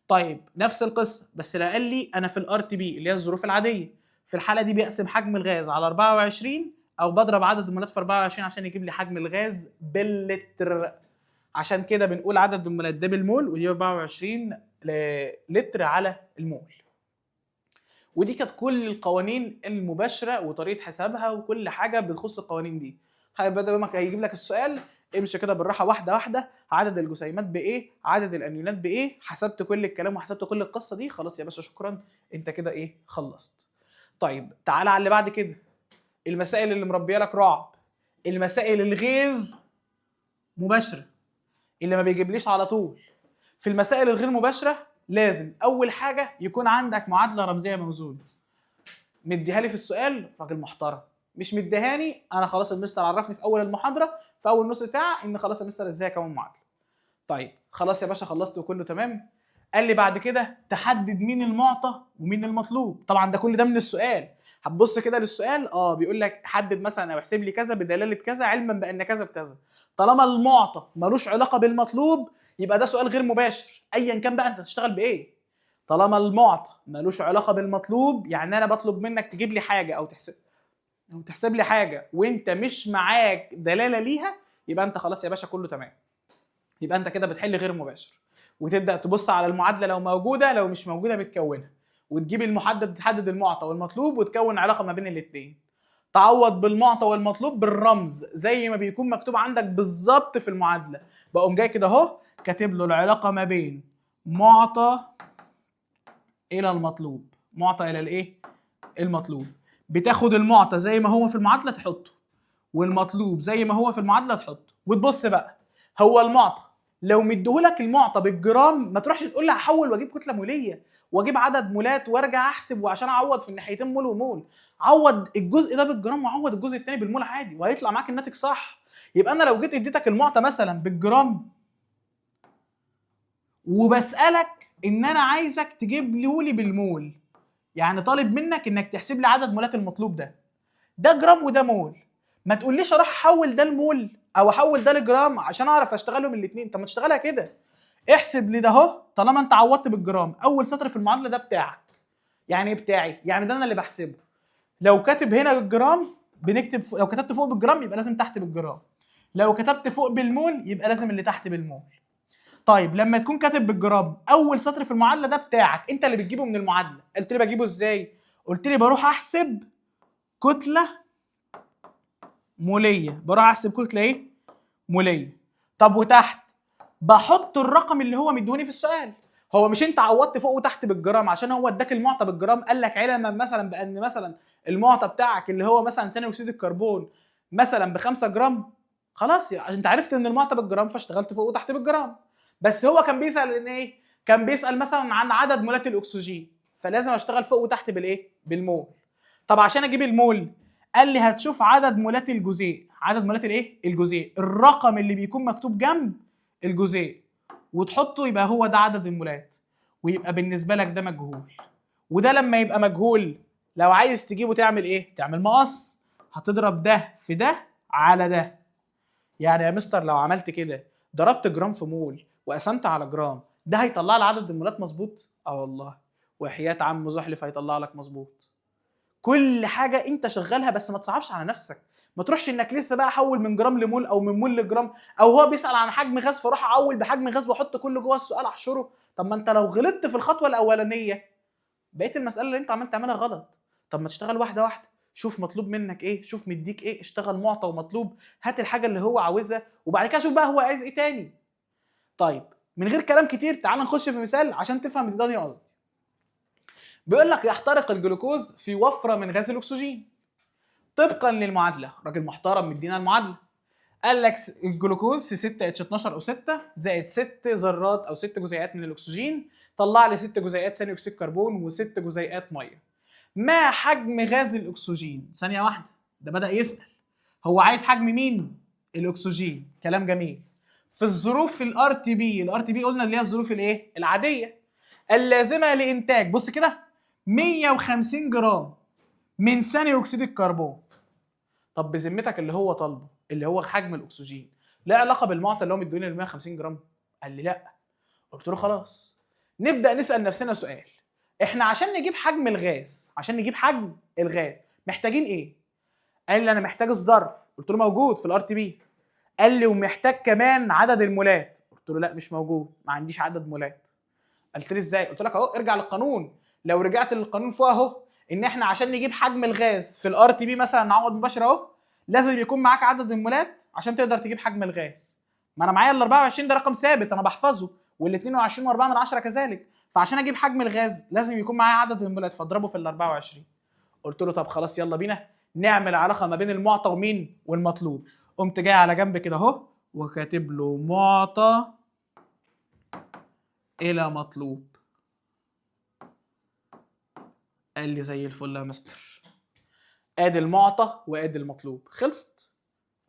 طيب نفس القصه بس لو قال لي انا في الار تي بي اللي هي الظروف العاديه، في الحاله دي بيقسم حجم الغاز على 24 او بضرب عدد المولات في 24 عشان يجيب لي حجم الغاز باللتر. عشان كده بنقول عدد المولات ده بالمول، ودي 24 لتر على المول. ودي كانت كل القوانين المباشره وطريقه حسابها وكل حاجه بتخص القوانين دي. بدل ما هيجيب لك السؤال امشي كده بالراحه واحده واحده، عدد الجسيمات بايه، عدد الانيونات بايه، حسبت كل الكلام وحسبت كل القصه دي، خلاص يا باشا شكرا انت كده ايه؟ خلصت. طيب تعالى على اللي بعد كده، المسائل اللي مربيه لك رعب، المسائل الغير مباشره اللي ما بيجيبليش على طول. في المسائل الغير مباشره لازم اول حاجه يكون عندك معادله رمزيه موزون. مديها لي في السؤال راجل محترم، مش مديهاني انا خلاص المستر عرفني في اول المحاضره في اول نص ساعه ان خلاص يا مستر ازاي اكون معادله. طيب خلاص يا باشا خلصت وكله تمام. قال لي بعد كده تحدد مين المعطى ومين المطلوب. طبعا ده كل ده من السؤال، هتبص كده للسؤال بيقول لك حدد مثلا او احسب لي كذا بدلاله كذا علما بان كذا بكذا. طالما المعطى ملوش علاقه بالمطلوب يبقى ده سؤال غير مباشر ايا كان بقى انت هتشتغل بايه. طالما المعطى ملوش علاقه بالمطلوب، يعني انا بطلب منك تجيب لي حاجه او تحسب لي حاجه وانت مش معاك دلاله ليها، يبقى انت خلاص يا باشا كله تمام. يبقى انت كده بتحل غير مباشر، وتبدا تبص على المعادله لو موجوده، لو مش موجوده بتكونها، وتجيب المحدد تحدد المعطى والمطلوب وتكون علاقه ما بين الاثنين. تعوض بالمعطى والمطلوب بالرمز زي ما بيكون مكتوب عندك بالظبط في المعادله. بقوم جاي كده اهو كاتب له العلاقه ما بين معطى الى المطلوب، معطى الى الايه؟ المطلوب. بتاخد المعطى زي ما هو في المعادله تحطه، والمطلوب زي ما هو في المعادله تحطه، وتبص بقى هو المعطى لو مديهولك المعطى بالجرام ما تروحش تقول لي هحول واجيب كتله موليه واجيب عدد مولات وارجع احسب وعشان اعوض في الناحيتين مول ومول. عوض الجزء ده بالجرام وعوض الجزء الثاني بالمول عادي وهيطلع معاك الناتج صح. يبقى انا لو جيت اديتك المعطى مثلا بالجرام وبسالك ان انا عايزك تجيب لي بالمول، يعني طالب منك انك تحسب لي عدد مولات المطلوب ده جرام وده مول، ما تقوليش اروح احول ده لمول او احول ده لجرام عشان اعرف اشتغلهم الاثنين. طب ما تشتغلها كده، احسب لي ده اهو. طالما انت عوضت بالجرام اول سطر في المعادله ده بتاعك. يعني ايه بتاعي؟ يعني ده انا اللي بحسبه. لو كاتب هنا بالجرام بنكتب لو كتبت فوق بالجرام يبقى لازم تحت بالجرام، لو كتبت فوق بالمول يبقى لازم اللي تحت بالمول. طيب لما تكون كاتب بالجرام اول سطر في المعادله ده بتاعك، انت اللي بتجيبه من المعادله. قلت لي بجيبه ازاي؟ قلت لي بروح احسب كتله موليه، بروح احسب كتله ايه؟ موليه. طب وتحت بحط الرقم اللي هو مدوني في السؤال. هو مش انت عوضت فوق وتحت بالجرام عشان هو اداك المعطى بالجرام، قال لك علما مثلا بان مثلا المعطى بتاعك اللي هو مثلا ثاني اكسيد الكربون مثلا ب 5 جرام، خلاص يعني انت عرفت ان المعطى بالجرام فاشتغلت فوق وتحت بالجرام. بس هو كان بيسال ان ايه؟ كان بيسال مثلا عن عدد مولات الاكسجين، فلازم اشتغل فوق وتحت بالايه؟ بالمول. طب عشان اجيب المول قال لي هتشوف عدد مولات الجزيء، عدد مولات الايه؟ الجزيء، الرقم اللي بيكون مكتوب جنب الجزيء وتحطه يبقى هو ده عدد المولات، ويبقى بالنسبه لك ده مجهول. وده لما يبقى مجهول لو عايز تجيبه تعمل ايه؟ تعمل مقص، هتضرب ده في ده على ده. يعني يا مستر لو عملت كده ضربت جرام في مول وقسمت على جرام، ده هيطلع لي عدد المولات مظبوط؟ اه والله، وحياة عم زحلف هيطلع لك مظبوط. كل حاجه انت شغالها بس ما تصعبش على نفسك. ما تروحش انك لسه بقى احول من جرام لمول او من مول لجرام، او هو بيسال عن حجم غاز فاروح اعول بحجم غاز واحط كله جوه السؤال احشره. طب ما انت لو غلطت في الخطوه الاولانيه بقيه المساله اللي انت عمال تعملها غلط. طب ما تشتغل واحده واحده، شوف مطلوب منك ايه، شوف مديك ايه، اشتغل معطى ومطلوب، هات الحاجه اللي هو عاوزها وبعد كده شوف بقى هو عايز ايه تاني. طيب من غير كلام كتير تعال نخش في مثال عشان تفهم الدنيا قصدي. بيقول لك يحترق الجلوكوز في وفره من غاز الاكسجين. طبقا للمعادله، راجل محترم مدينا المعادله، قال لك الجلوكوز في 6 اتش 12 او 6 زائد 6 ذرات او 6 جزيئات من الاكسجين، طلع لي 6 جزيئات ثاني اكسيد كربون و6 جزيئات ميه. ما حجم غاز الاكسجين؟ ثانيه واحده، ده بدا يسال. هو عايز حجم مين؟ الاكسجين. كلام جميل. في الظروف الار تي بي، الار تي بي قلنا اللي هي الظروف الايه؟ العاديه اللازمه لانتاج، بص كده، 150 جرام من ثاني اكسيد الكربون. طب بذمتك اللي هو طالبه اللي هو حجم الاكسجين له علاقه بالمعطى اللي هو مدوني ال 150 جرام؟ قال لي لا. قلت له خلاص نبدا نسال نفسنا سؤال، احنا عشان نجيب حجم الغاز، عشان نجيب حجم الغاز محتاجين ايه؟ قال لي انا محتاج الظرف. قلت له موجود في الار تي بي. قال لي ومحتاج كمان عدد المولات. قلت له لا مش موجود، ما عنديش عدد مولات. قلت لي ازاي؟ قلت لك اهو ارجع للقانون. لو رجعت للقانون فوق اهو، ان احنا عشان نجيب حجم الغاز في الار تي بي مثلا نعوض مباشر اهو، لازم يكون معاك عدد المولات عشان تقدر تجيب حجم الغاز. ما انا معايا ال 24 ده رقم ثابت انا بحفظه، وال 22.4 كذلك، فعشان اجيب حجم الغاز لازم يكون معايا عدد المولات فاضربه في ال 24. قلت له طب خلاص يلا بينا نعمل علاقه ما بين المعطى ومين؟ والمطلوب. قمت جاي على جنب كده اهو وكاتب له معطى الى مطلوب. قال لي زي الفل يا مستر، ادي المعطى وادي المطلوب. خلصت؟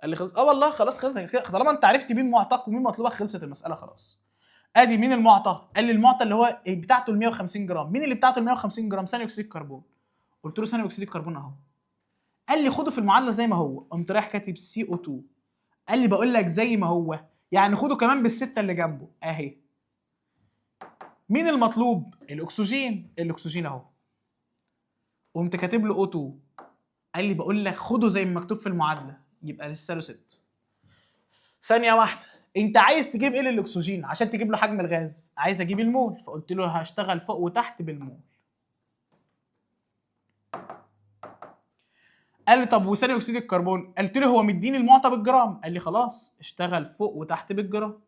قال لي خلص. اه والله خلاص خلصت، طالما انت عرفت مين معطاك ومين مطلوبك خلصت المساله خلاص. ادي مين المعطى؟ قال لي المعطى اللي هو بتاعته ال 150 جرام. مين اللي بتاعته ال 150 جرام؟ ثاني اكسيد الكربون. قلت له ثاني اكسيد الكربون اهو. قال لي خده في المعادله زي ما هو. قمت رايح كاتب CO2. قال لي بقول لك زي ما هو يعني خده كمان بالسته اللي جنبه اهي. مين المطلوب؟ الاكسجين اهو. قمت كاتب له O2. قال لي بقول لك خده زي ما مكتوب في المعادله، يبقى لسه له 6. ثانيه واحده، انت عايز تجيب ايه للاكسجين عشان تجيب له حجم الغاز؟ عايز اجيب المول، فقلت له هشتغل فوق وتحت بالمول. قال لي طب وثاني اكسيد الكربون؟ قلت له هو مديني المعطى بالجرام. قال لي خلاص اشتغل فوق وتحت بالجرام.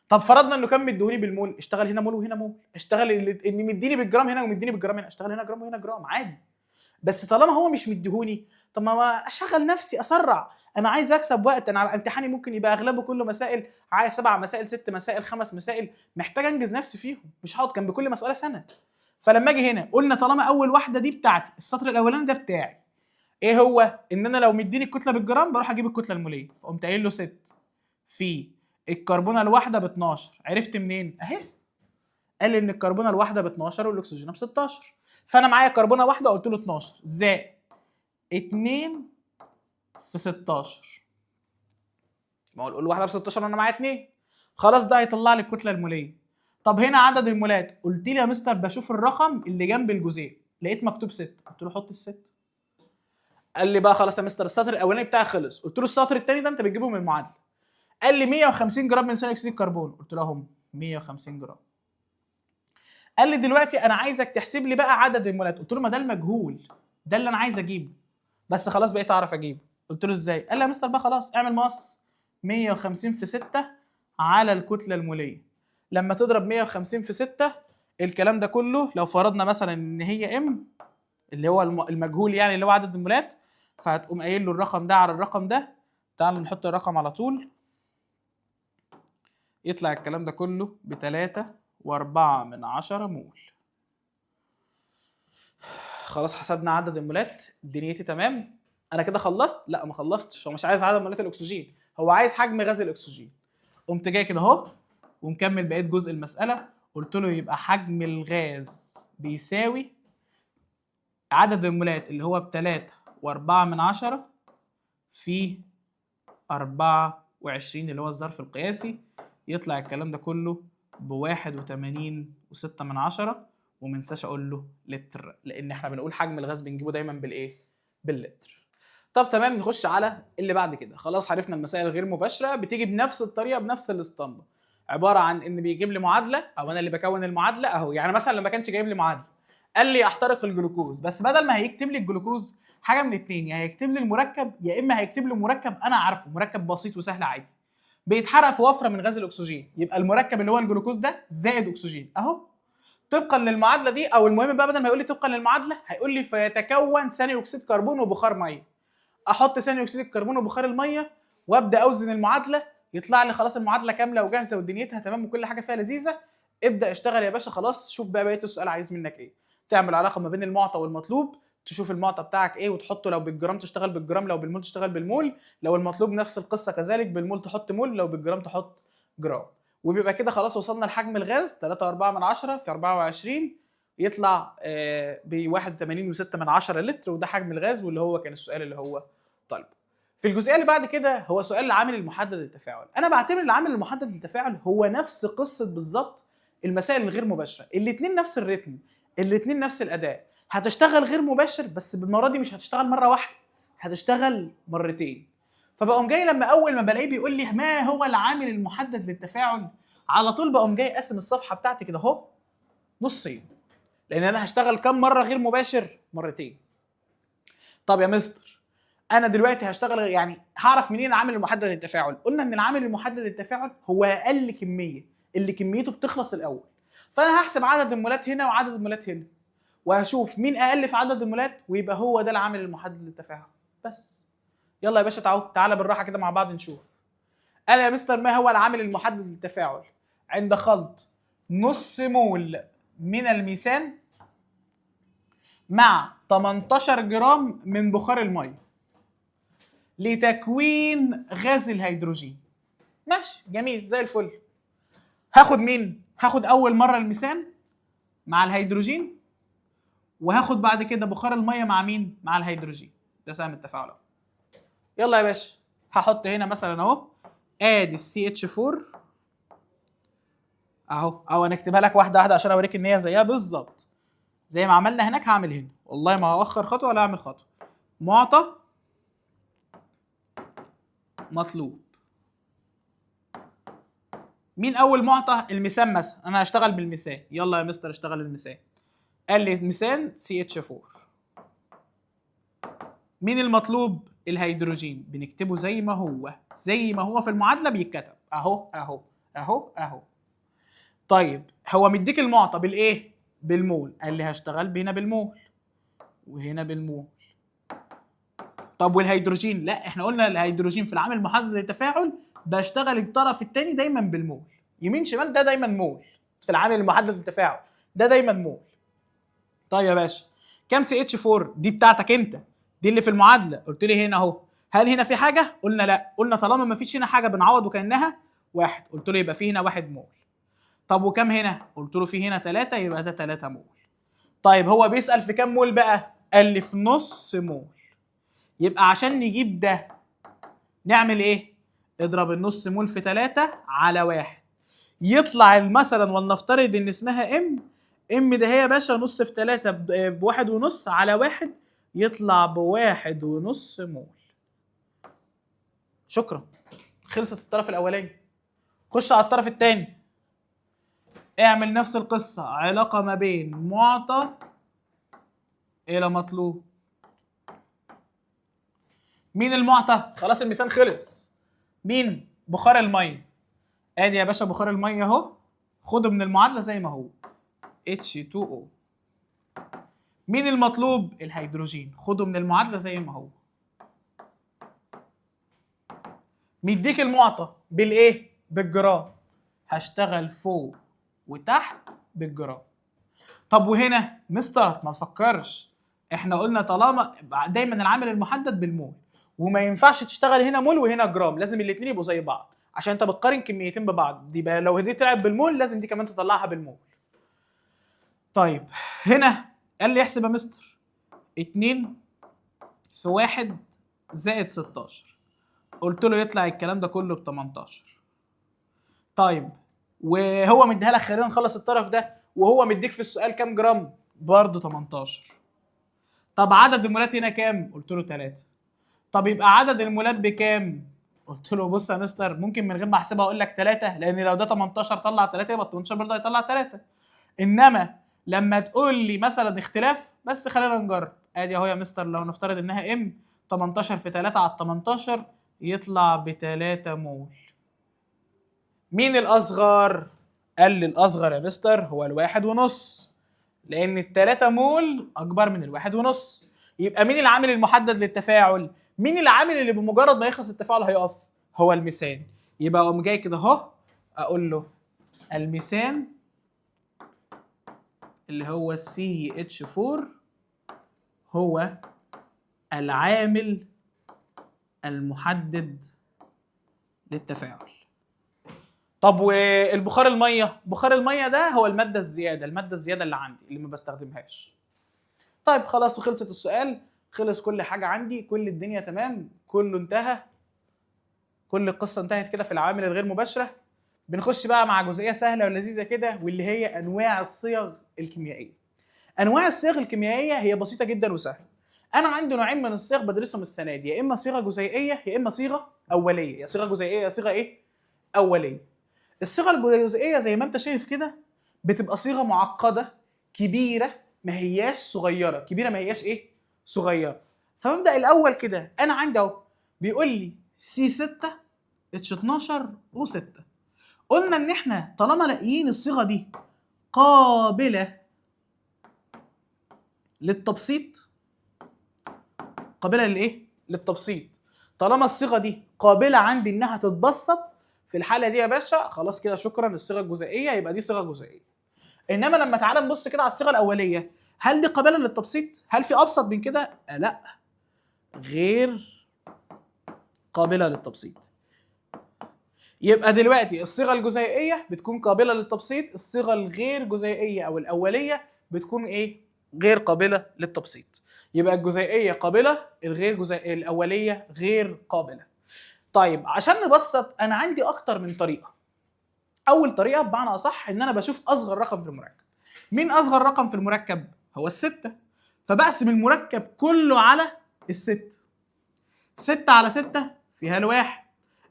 طب فرضنا انه كان مديهوني بالمول، اشتغل هنا مول وهنا مول. اشتغل ان مديني بالجرام هنا ومديني بالجرام هنا، اشتغل هنا جرام وهنا جرام عادي. بس طالما هو مش مديهوني، طب ما اشغل نفسي اسرع. انا عايز اكسب وقت، انا امتحاني ممكن يبقى اغلبه كله مسائل، عايز 7 مسائل 6 مسائل 5 مسائل، محتاج انجز نفسي فيهم، مش هقعد كان بكل مساله سنه. فلما اجي هنا قلنا طالما اول واحده دي بتاعتي، السطر الاولاني ده بتاعي، ايه هو؟ ان انا لو مديني الكتله بالجرام بروح اجيب الكتله الموليه، فقمت قايل له 6 في الكربونه الواحده ب 12. عرفت منين؟ اهي، قال لي ان الكربونه الواحده ب 12 والاكسجين ب 16، فانا معايا كربونه واحده قلت له 12 زائد 2 في 16. ما هو الواحده ب 16 وانا معايا 2، خلاص ده هيطلع لي الكتله الموليه. طب هنا عدد المولات، قلت لي يا مستر بشوف الرقم اللي جنب الجزيء، لقيت مكتوب 6، قلت له حط ال6. قال لي بقى خلاص يا مستر السطر الاولاني بتاعي خلص. قلت له السطر الثاني ده انت بتجيبه من المعادله. قال لي 150 جرام من ثاني اكسيد الكربون. قلت له اهم 150 جرام. قال لي دلوقتي انا عايزك تحسب لي بقى عدد المولات. قلت له ما ده المجهول، ده اللي انا عايز اجيبه، بس خلاص بقيت اعرف اجيبه. قلت له ازاي؟ قال لي يا مستر بقى خلاص اعمل مقص 150 في 6 على الكتله الموليه. لما تضرب 150 في 6 الكلام ده كله، لو فرضنا مثلا ان هي ام اللي هو المجهول يعني اللي هو عدد المولات، فهتقوم قايل له الرقم ده على الرقم ده. تعالوا نحط الرقم على طول، يطلع الكلام ده كله ب3.4 مول. خلاص حسبنا عدد المولات، دنيتي تمام. انا كده خلصت؟ لا ما خلصتش، هو مش عايز عدد مولات الاكسجين، هو عايز حجم غاز الاكسجين. قمت جاي كده اهو ومكمل بقيه جزء المساله. قلت له يبقى حجم الغاز بيساوي عدد المولات اللي هو ب3.4 في 24 اللي هو الظرف القياسي، يطلع الكلام ده كله ب81.6، ومنساش اقول له لتر، لان احنا بنقول حجم الغاز بنجيبه دايما بالايه؟ باللتر. طب تمام، نخش على اللي بعد كده. خلاص عرفنا المسائل الغير مباشره بتيجي بنفس الطريقه بنفس الاسطمبه، عباره عن ان بيجيب لي معادله او انا اللي بكون المعادله اهو. يعني مثلا لما كانش جايب لي معادله قال لي احترق الجلوكوز، بس بدل ما هيكتب لي الجلوكوز حاجه من اتنين، يا هيكتب لي المركب يا اما هيكتب لي مركب انا عارفه، مركب بسيط وسهل عادي بيتحرق في وفره من غاز الاكسجين، يبقى المركب اللي هو الجلوكوز ده زائد اكسجين اهو طبقا للمعادله دي. او المهم بقى بدل ما يقول لي طبقا للمعادله هيقول لي فيتكون ثاني اكسيد كربون وبخار ميه. احط ثاني اكسيد الكربون وبخار الميه وابدا اوزن المعادله، يطلع لي خلاص المعادله كامله وجاهزه ودنيتها تمام وكل حاجه فيها لذيذه. ابدا اشتغل يا باشا، خلاص شوف بقى بقيه السؤال عايز منك ايه. تعمل علاقه ما بين المعطى والمطلوب، تشوف المعطى بتاعك ايه وتحطه، لو بالجرام تشتغل بالجرام، لو بالمول تشتغل بالمول، لو المطلوب نفس القصه كذلك بالمول تحط مول، لو بالجرام تحط جرام. وبيبقى كده خلاص وصلنا لحجم الغاز 3.4 في 24 يطلع ب 81.6 لتر، وده حجم الغاز واللي هو كان السؤال اللي هو طالبه. في الجزئيه اللي بعد كده هو سؤال العامل المحدد للتفاعل. انا بعتبر العامل المحدد للتفاعل هو نفس قصه بالظبط المسائل الغير مباشره، الاثنين نفس الريتم، الاثنين نفس الاداء. هتشتغل غير مباشر بس بالمره دي مش هتشتغل مره واحده، هتشتغل مرتين. فبقوم جاي لما اول ما بلاقيه بيقول لي ما هو العامل المحدد للتفاعل، على طول بقوم جاي قاسم الصفحه بتاعتي كده اهو نصين، لان انا هشتغل كم مره غير مباشر؟ مرتين. طب يا مستر انا دلوقتي هشتغل يعني هعرف منين العامل المحدد للتفاعل؟ قلنا ان العامل المحدد للتفاعل هو اقل كميه اللي كميته بتخلص الاول. فانا هحسب عدد المولات هنا وعدد المولات هنا، وهشوف مين اقل في عدد المولات ويبقى هو ده العامل المحدد للتفاعل بس. يلا يا باشا تعالى بالراحه كده مع بعض نشوف. قال يا مستر ما هو العامل المحدد للتفاعل عند خلط نص مول من الميثان مع 18 جرام من بخار الميه لتكوين غاز الهيدروجين. ماشي جميل زي الفل. هاخد مين؟ هاخد اول مره الميثان مع الهيدروجين، وهاخد بعد كده بخار الميه مع مين؟ مع الهيدروجين. ده سهم التفاعل اهو. يلا يا باشا هحط هنا مثلا اهو ادي السي اتش 4 اهو، او انا اكتبها لك واحده واحده عشان اوريك ان هي زيها بالظبط. زي ما عملنا هناك هعمل هنا، والله ما هاخر خطوه ولا هعمل خطوه. معطى مطلوب. مين اول معطى؟ الميثان مثلا، انا هشتغل بالميثان. يلا يا مستر اشتغل الميثان. قال لي ميثان CH4. مين المطلوب؟ الهيدروجين. بنكتبه زي ما هو، زي ما هو في المعادله بيتكتب اهو اهو اهو اهو. طيب هو مديك المعطى بالايه؟ بالمول. قال لي هشتغل هنا بالمول وهنا بالمول. طب والهيدروجين؟ لا احنا قلنا الهيدروجين في العامل المحدد للتفاعل بشتغل الطرف الثاني دايما بالمول، يمين شمال ده دايما مول. في العامل المحدد للتفاعل ده دايما مول. طيب يا باشا كام CH4 دي بتاعتك انت، دي اللي في المعادله. قلت لي هنا اهو، هل هنا في حاجه؟ قلنا لا. قلنا طالما ما فيش هنا حاجه بنعوض وكانها واحد. قلت له يبقى في هنا 1 مول. طب وكام هنا؟ قلت له في هنا 3، يبقى ده 3 مول. طيب هو بيسأل في كام مول بقى؟ قال لي في نص مول. يبقى عشان نجيب ده نعمل ايه؟ اضرب النص مول في 3 على 1. يطلع مثلا ولنفترض ان اسمها ام ده هي يا باشا نص في 3 بواحد ونص على 1، يطلع بواحد ونص مول. شكرا، خلصت الطرف الاولاني. خش على الطرف الثاني. اعمل نفس القصة، علاقة ما بين معطى إلى مطلوب. مين المعطى؟ خلاص الميثان خلص. مين؟ بخار المية. ادي يا باشا بخار المية اهو، خده من المعادلة زي ما هو H2O. مين المطلوب؟ الهيدروجين، خده من المعادلة زي ما هو. مديك المعطى بالايه؟ بالجرام. هشتغل فوق وتحت بالجرام. طب وهنا مستر ما تفكرش، احنا قلنا طالما دايما العامل المحدد بالمول، وما ينفعش تشتغل هنا مول وهنا جرام، لازم الاثنين يبقوا زي بعض عشان انت بتقارن كميتين ببعض. دي بقى لو دي طلعت بالمول لازم دي كمان تطلعها بالمول. طيب هنا قال لي احسب يا مستر 2 في 1 زائد 16. قلت له يطلع الكلام ده كله ب 18. طيب وهو مديها لك، خلينا نخلص الطرف ده، وهو مديك في السؤال كام جرام؟ برضه 18. طب عدد المولات هنا كام؟ قلت له 3. طب يبقى عدد المولات بكام؟ قلت له بص يا مستر ممكن من غير ما احسبها اقول لك 3، لان لو ده 18 طلع 3 يبقى 18 برضه هيطلع 3. انما لما تقول لي مثلا اختلاف، بس خلينا نجرب. ادي اهو يا مستر، لو نفترض انها 18 في 3 على 18 يطلع ب 3 مول. مين الاصغر؟ قال لي الاصغر يا مستر هو الواحد ونص، لان ال3 مول اكبر من الواحد ونص. يبقى مين العامل المحدد للتفاعل؟ مين العامل اللي بمجرد ما يخلص التفاعل هيقف؟ هو الميثان. يبقى اقوم جاي كده اهو اقول له الميثان اللي هو CH4 هو العامل المحدد للتفاعل. طب والبخار الميه؟ بخار الميه ده هو الماده الزياده اللي عندي اللي ما بستخدمهاش. طيب خلاص وخلصت السؤال، خلص كل حاجه عندي، كل الدنيا تمام، كله انتهى، كل القصه انتهت كده في العوامل الغير مباشره. بنخش بقى مع جزئيه سهله ولذيذه كده، واللي هي انواع الصيغ الكيميائيه. انواع الصيغ الكيميائيه هي بسيطه جدا وسهله. انا عندي نوعين من الصيغ بدرسهم السنه دي، يا اما صيغه جزيئيه يا اما صيغه اوليه. يا صيغه جزيئيه يا صيغه ايه؟ اوليه. الصيغه الجزيئيه زي ما انت شايف كده بتبقى صيغه معقده كبيره، ما هياش صغيره. كبيره ما هياش ايه؟ صغيره. فمبدا الاول كده انا عندي اهو بيقول لي C6 H12 O6. قلنا ان احنا طالما لاقيين الصيغه دي قابله للتبسيط، قابله للايه؟ للتبسيط. طالما الصيغه دي قابله عندي انها تتبسط، في الحاله دي يا باشا خلاص كده شكرا، الصيغه الجزيئيه يبقى دي صيغه جزيئيه. انما لما تعالى نبص كده على الصيغه الاوليه، هل دي قابله للتبسيط؟ هل في ابسط من كده؟ لا، غير قابله للتبسيط. يبقى دلوقتي الصيغه الجزيئيه بتكون قابله للتبسيط، الصيغه الغير جزيئيه او الاوليه بتكون ايه؟ غير قابله للتبسيط. يبقى الجزيئيه قابله، الغير جزيئيه الاوليه غير قابله. طيب عشان نبسط انا عندي اكتر من طريقه. اول طريقه بمعنى اصح ان انا بشوف اصغر رقم في المركب. مين اصغر رقم في المركب؟ هو ال6. فبقسم المركب كله على ال6. 6 على 6 فيها الواحد،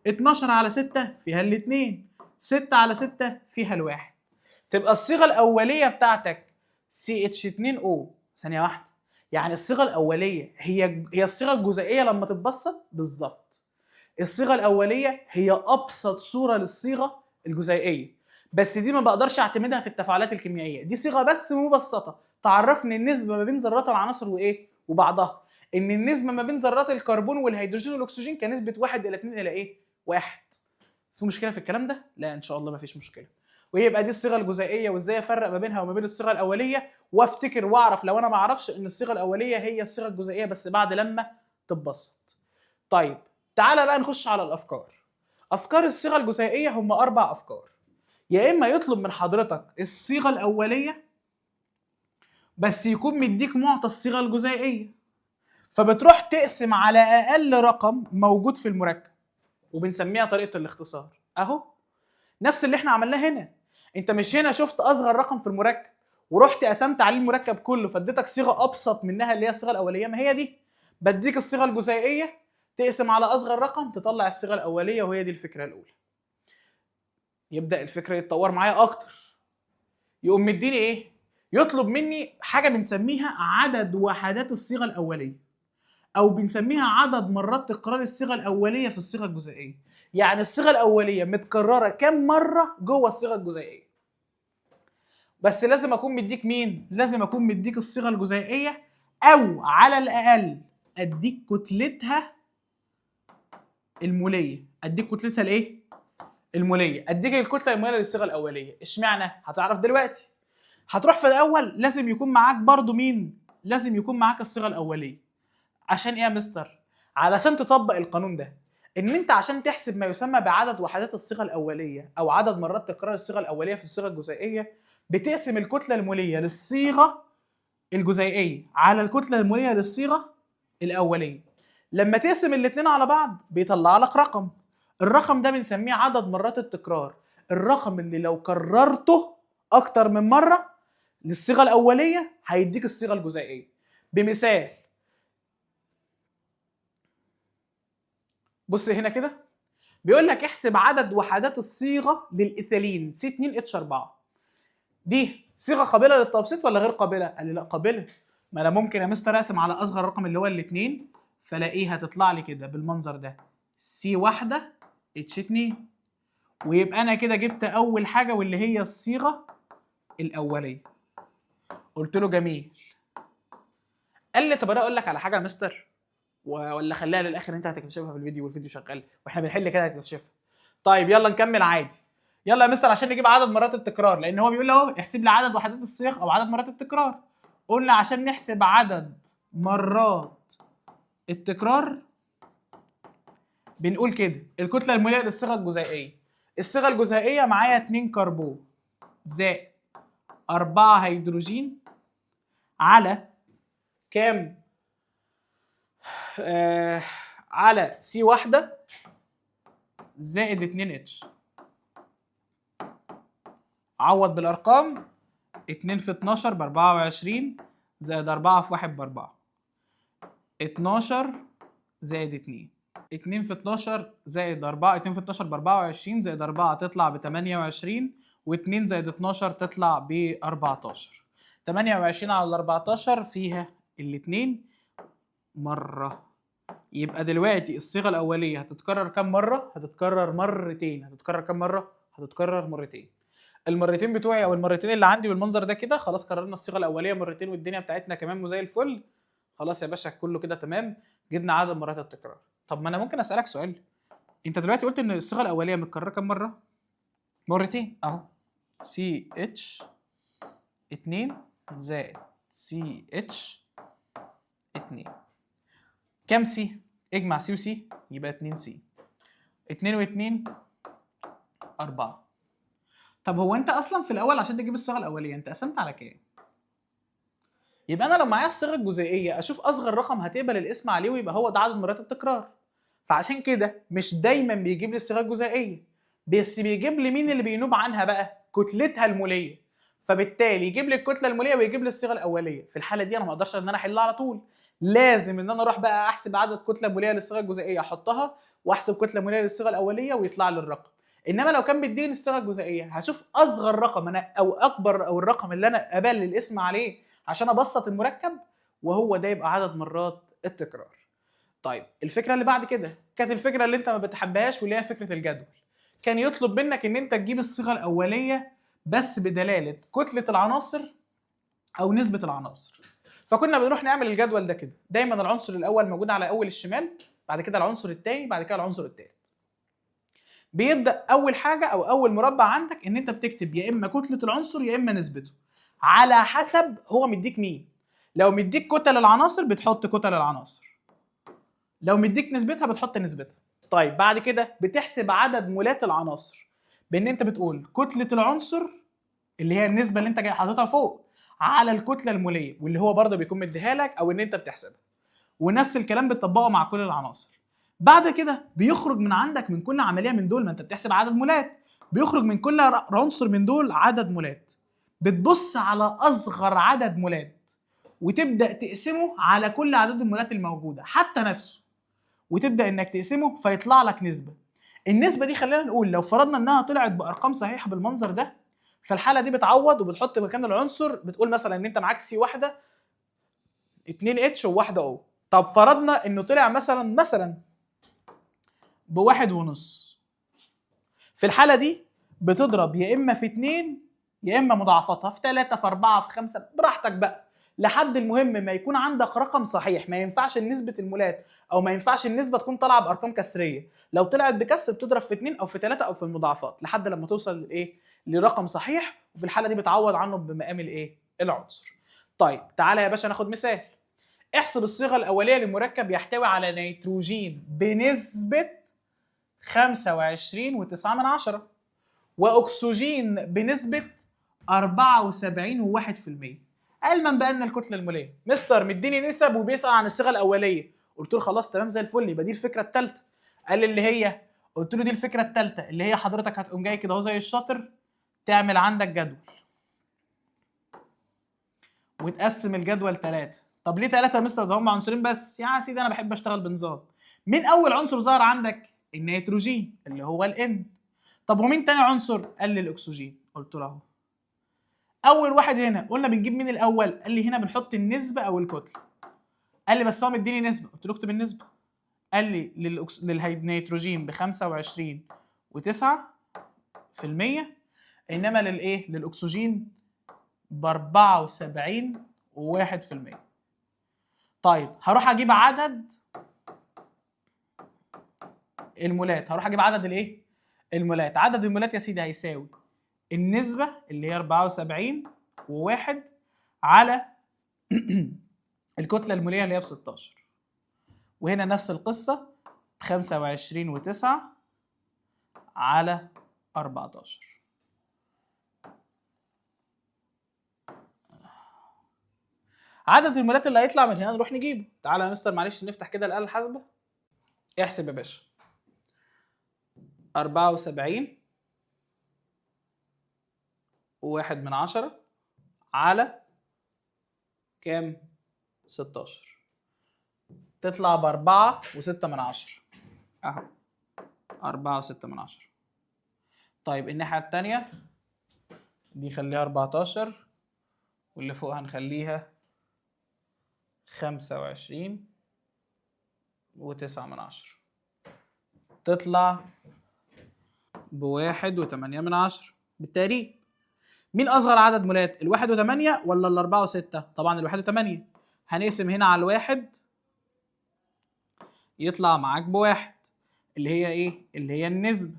12 على 6 فيها الاثنين، 6 على 6 فيها الواحد. تبقى الصيغه الاوليه بتاعتك CH2O. ثانيه واحده، يعني الصيغه الاوليه هي الصيغه الجزيئيه لما تتبسط بالظبط. الصيغه الاوليه هي ابسط صوره للصيغه الجزيئيه، بس دي ما بقدرش اعتمدها في التفاعلات الكيميائيه. دي صيغه بس مبسطه تعرفني النسبه ما بين ذرات العناصر وايه وبعضها، ان النسبه ما بين ذرات الكربون والهيدروجين والاكسجين كنسبه 1 الى 2 الى ايه 1. في مشكله في الكلام ده؟ لا ان شاء الله ما فيش مشكله. ويبقى دي الصيغه الجزيئيه، وازاي افرق ما بينها وما بين الصيغه الاوليه، وافتكر واعرف لو انا ما اعرفش ان الصيغه الاوليه هي الصيغه الجزيئيه بس بعد لما تتبسط. طيب تعالى بقى نخش على الافكار. افكار الصيغه الجزيئيه هم 4 افكار. يا اما يطلب من حضرتك الصيغه الاوليه بس يكون مديك معطى الصيغه الجزيئيه، فبتروح تقسم على اقل رقم موجود في المركب وبنسميها طريقه الاختصار. اهو نفس اللي احنا عملناه هنا. انت مش هنا شفت اصغر رقم في المركب ورحت قسمت عليه المركب كله فاديتك صيغه ابسط منها اللي هي الصيغه الاوليه؟ ما هي دي. بديك الصيغه الجزيئيه تقسم على اصغر رقم تطلع الصيغه الاوليه، وهي دي الفكره الاولى. يبدا الفكره يتطور معايا اكتر، يقوم مديني ايه؟ يطلب مني حاجه بنسميها عدد وحدات الصيغه الاوليه، او بنسميها عدد مرات تكرار الصيغه الاوليه في الصيغه الجزيئيه. يعني الصيغه الاوليه متكرره كم مره جوه الصيغه الجزيئيه. بس لازم اكون مديك مين؟ لازم اكون مديك الصيغه الجزيئيه، او على الاقل اديك كتلتها الموليه. اديك كتلتها الايه؟ الموليه. اديك الكتله الموليه للصيغه الاوليه. اشمعنى؟ هتعرف دلوقتي. هتروح في الاول لازم يكون معاك برضو مين؟ لازم يكون معاك الصيغه الاوليه. عشان ايه يا مستر؟ علشان تطبق القانون ده، ان انت عشان تحسب ما يسمى بعدد وحدات الصيغه الاوليه او عدد مرات تكرار الصيغه الاوليه في الصيغه الجزيئيه، بتقسم الكتله الموليه للصيغه الجزيئيه على الكتله الموليه للصيغه الاوليه. لما تقسم الاثنين على بعض بيطلع لك رقم. الرقم ده بنسميه عدد مرات التكرار. الرقم اللي لو كررته اكتر من مره للصيغه الاوليه هيديك الصيغه الجزيئيه. بمثال، بص هنا كده بيقول لك احسب عدد وحدات الصيغه للايثيلين C2H4. دي صيغه قابله للتبسيط ولا غير قابله؟ قال لي لا قابله. ما انا ممكن يا مستر اقسم على اصغر رقم اللي هو الاثنين، فلاقيها تطلع لي كده بالمنظر ده C1H2، ويبقى انا كده جبت اول حاجه واللي هي الصيغه الاوليه. قلت له جميل. قال لي طب انا اقول لك على حاجه يا مستر، ولا خليها للاخر، انت هتكتشفها في الفيديو والفيديو شغال واحنا بنحل كده هتكتشفها. طيب يلا نكمل عادي. يلا يا مستر عشان نجيب عدد مرات التكرار، لان هو بيقول اهو احسب لي عدد وحدات الصيغ او عدد مرات التكرار. قلنا عشان نحسب عدد مرات التكرار بنقول كده الكتله الموليه للصيغه الجزيئيه. الصيغه الجزيئيه معايا 2 كربون زائد 4 هيدروجين على كام؟ على C1 زائد 2H. عوض بالارقام. 2 في 12 ب 24 زائد 4 في 1 ب 4. 12 زائد 2. 2 في 12 زائد 4، 2 في 12 ب 24 زائد 4 تطلع ب 28، و2 زائد 12 تطلع ب 14. 28 على 14 فيها الاثنين مرة. يبقى دلوقتي الصيغة الأولية هتتكرر كم مرة؟ هتتكرر مرتين. هتتكرر كم مرة؟ هتتكرر مرتين. المرتين بتوعي أو المرتين اللي عندي بالمنظر ده كده خلاص كررنا الصيغة الأولية مرتين والدنيا بتاعتنا كمان وزي الفل. خلاص يا باشا كله كده تمام، جبنا عدد مرات التكرار. طب ما أنا ممكن أسألك سؤال. أنت دلوقتي قلت إن الصيغة الأولية متكررة كم مرة؟ مرتين أهو. CH2 زائد CH2. كام سي؟ اجمع سي وسي يبقى 2 سي. 2 و2 4. طب هو انت اصلا في الاول عشان تجيب الصيغه الاوليه انت قسمت على كام؟ يبقى انا لو معايا الصيغه الجزيئيه اشوف اصغر رقم هتقبل الاسم عليه ويبقى هو ده عدد مرات التكرار. فعشان كده مش دايما بيجيب لي الصيغه الجزيئيه، بس بيجيب لي مين اللي بينوب عنها بقى؟ كتلتها الموليه. فبالتالي يجيب لي الكتله الموليه ويجيب لي الصيغه الاوليه. في الحاله دي انا ما اقدرش ان انا احلها على طول، لازم ان انا اروح بقى احسب عدد كتله موليه للصيغه الجزيئيه احطها، واحسب كتله موليه للصيغه الاوليه ويطلع لي الرقم. انما لو كان بيديني الصيغه الجزيئيه هشوف اصغر رقم انا او اكبر او الرقم اللي انا ابلل الاسم عليه عشان ابسط المركب، وهو ده يبقى عدد مرات التكرار. طيب الفكره اللي بعد كده كانت الفكره اللي انت ما بتحبهاش، واللي هي فكره الجدول. كان يطلب منك ان انت تجيب الصيغه الاوليه بس بدلاله كتله العناصر او نسبه العناصر. فكنا بنروح نعمل الجدول ده كده، دايما العنصر الاول موجود على اول الشمال، بعد كده العنصر الثاني، بعد كده العنصر الثالث. بيبدا اول حاجه او اول مربع عندك ان انت بتكتب يا اما كتله العنصر يا اما نسبته، على حسب هو مديك مين. لو مديك كتل العناصر بتحط كتل العناصر، لو مديك نسبتها بتحط نسبتها. طيب بعد كده بتحسب عدد مولات العناصر بان انت بتقول كتله العنصر اللي هي النسبه اللي انت جاي حاططها فوق على الكتله الموليه، واللي هو برضه بيكون مديها لك او ان انت بتحسبها. ونفس الكلام بتطبقه مع كل العناصر. بعد كده بيخرج من عندك من كل عمليه من دول، ما انت بتحسب عدد مولات، بيخرج من كل عنصر من دول عدد مولات. بتبص على اصغر عدد مولات وتبدا تقسمه على كل عدد المولات الموجوده حتى نفسه، وتبدا انك تقسمه فيطلع لك نسبه. النسبه دي خلينا نقول لو فرضنا انها طلعت بارقام صحيحه بالمنظر ده، فالحاله دي بتعوض وبتحط مكان العنصر، بتقول مثلا ان انت معاك سي واحده 2 اتش وواحده او. طب فرضنا انه طلع مثلا بواحد ونص، في الحاله دي بتضرب يا اما في 2 يا اما مضاعفتها في 3 في 4 في 5 براحتك بقى، لحد المهم ما يكون عندك رقم صحيح. ما ينفعش نسبه المولات او ما ينفعش النسبه تكون طالعه بارقام كسريه، لو طلعت بكسر بتضرب في 2 او في 3 او في المضاعفات لحد لما توصل لايه؟ لرقم صحيح، وفي الحاله دي بتعوض عنه بمقام الايه؟ العنصر. طيب تعالى يا باشا ناخد مثال. احسب الصيغه الاوليه لمركب يحتوي على نيتروجين بنسبه 25.9 واكسجين بنسبه 74.1%، علما بان الكتله الموليه. مستر مديني نسب وبيسال عن الصيغه الاوليه، قلت له خلاص تمام زي الفل، يبقى دي الفكره الثالثه. قال لي اللي هي، قلت له دي الفكره الثالثه اللي هي حضرتك هتقوم جاي كده اهو زي الشاطر، تعمل عندك جدول وتقسم الجدول 3. طب ليه 3 يا مستر؟ ده هم عنصرين بس. يا سيدي انا بحب اشتغل بنظام. مين اول عنصر ظهر عندك؟ النيتروجين اللي هو الان. طب ومين تاني عنصر؟ قال لي الاكسجين. قلت له اهو اول واحد هنا قلنا بنجيب مين الاول؟ قال لي هنا بنحط النسبه او الكتله. قال لي بس هو مديني نسبه، قلت له اكتب النسبه. قال لي للنيتروجين ب 25.9%، انما للايه؟ للاكسجين ب 74.1%. طيب هروح اجيب عدد المولات، هروح اجيب عدد الايه؟ المولات. عدد المولات يا سيدي هيساوي النسبة اللي هي 74.1 على الكتلة المولية اللي هي ب 16، وهنا نفس القصة 25.9 على 14. عدد المولات اللي هيطلع من هنا نروح نجيبه. تعالى يا مستر معلش نفتح كده الآلة الحاسبة. احسب يا باشا 74.1 على كام؟ 16، تطلع ب4.6 اهو 4.6. طيب الناحية التانية دي خليها 14 واللي فوق هنخليها 25.9، تطلع ب1.8 بالتقريب. مين أصغر عدد مولات؟ ال1.8 ولا ال4.6؟ طبعا ال1.8. هنقسم هنا على الواحد يطلع معاك ب1 اللي هي ايه؟ اللي هي النسبة.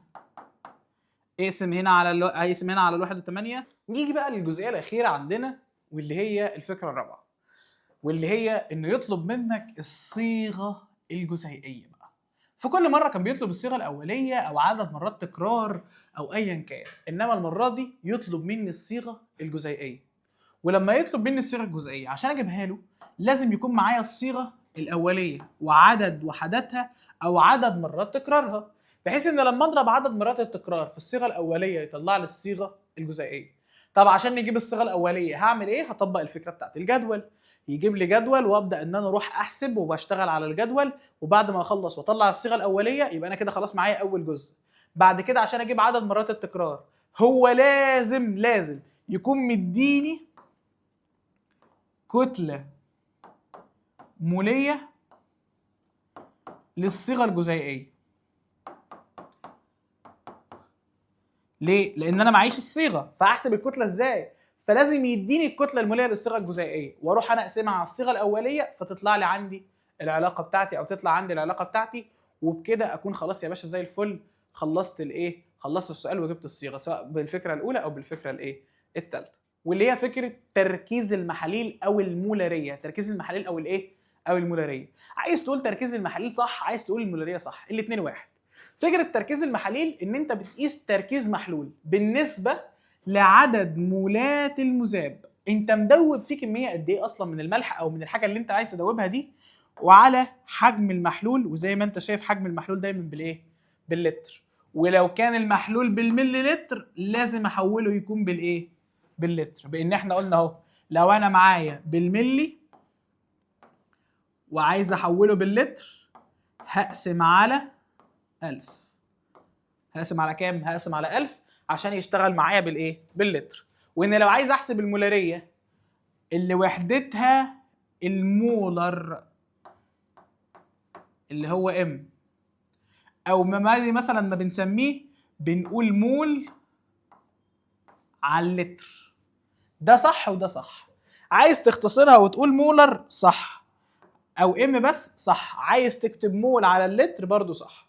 اقسم هنا على هيقسم هنا على ال1.8. نيجي بقى للجزئية الأخيرة عندنا واللي هي الفكرة الرابعة، واللي هي إنه يطلب منك الصيغة الجزيئية بقى. في كل مرة كان بيطلب الصيغة الأولية أو عدد مرات تكرار أو أيا كان، إنما المرة دي يطلب مني الصيغة الجزيئية. ولما يطلب مني الصيغة الجزيئية عشان أجيبها له لازم يكون معايا الصيغة الأولية وعدد وحداتها أو عدد مرات تكرارها. بحيث ان لما اضرب عدد مرات التكرار في الصيغه الاوليه يطلع لي الصيغه الجزيئيه. طب عشان نجيب الصيغه الاوليه هعمل ايه؟ هطبق الفكره بتاعت الجدول. يجيب لي جدول وابدا ان انا اروح احسب وبشتغل على الجدول، وبعد ما اخلص واطلع الصيغه الاوليه يبقى انا كده خلاص معايا اول جزء. بعد كده عشان اجيب عدد مرات التكرار هو لازم يكون مديني كتله موليه للصيغه الجزيئيه. ليه؟ لان انا معيش الصيغه، فاحسب الكتله ازاي؟ فلازم يديني الكتله الموليه للصيغه الجزيئيه، واروح انا اقسمها على الصيغه الاوليه فتطلع لي عندي العلاقه بتاعتي، او تطلع عندي العلاقه بتاعتي، وبكده اكون خلاص يا باشا زي الفل خلصت الايه؟ خلصت السؤال وجبت الصيغه، سواء بالفكره الاولى او بالفكره الايه؟ الثالثه. واللي هي فكره تركيز المحاليل او المولاريه، تركيز المحاليل او الايه؟ او المولاريه. عايز تقول تركيز المحاليل صح، عايز تقول المولاريه صح، الاثنين واحد. فكره تركيز المحاليل ان انت بتقيس تركيز محلول بالنسبه لعدد مولات المذاب. انت مدوب فيه كميه قد ايه اصلا من الملح او من الحاجه اللي انت عايز تدوبها دي، وعلى حجم المحلول. وزي ما انت شايف حجم المحلول دايما بالايه؟ باللتر. ولو كان المحلول بالمليلتر لازم احوله يكون بالايه؟ باللتر. بان احنا قلنا اهو لو انا معايا بالملي وعايز احوله باللتر هقسم على 1000. هقسم على كام؟ هقسم على 1000 عشان يشتغل معايا بالايه؟ باللتر. وان لو عايز احسب المولاريه اللي وحدتها المولر اللي هو ام، او مثلا ما بنسميه بنقول مول على اللتر. ده صح وده صح. عايز تختصرها وتقول مولر صح، او ام بس صح. عايز تكتب مول على اللتر برضو صح.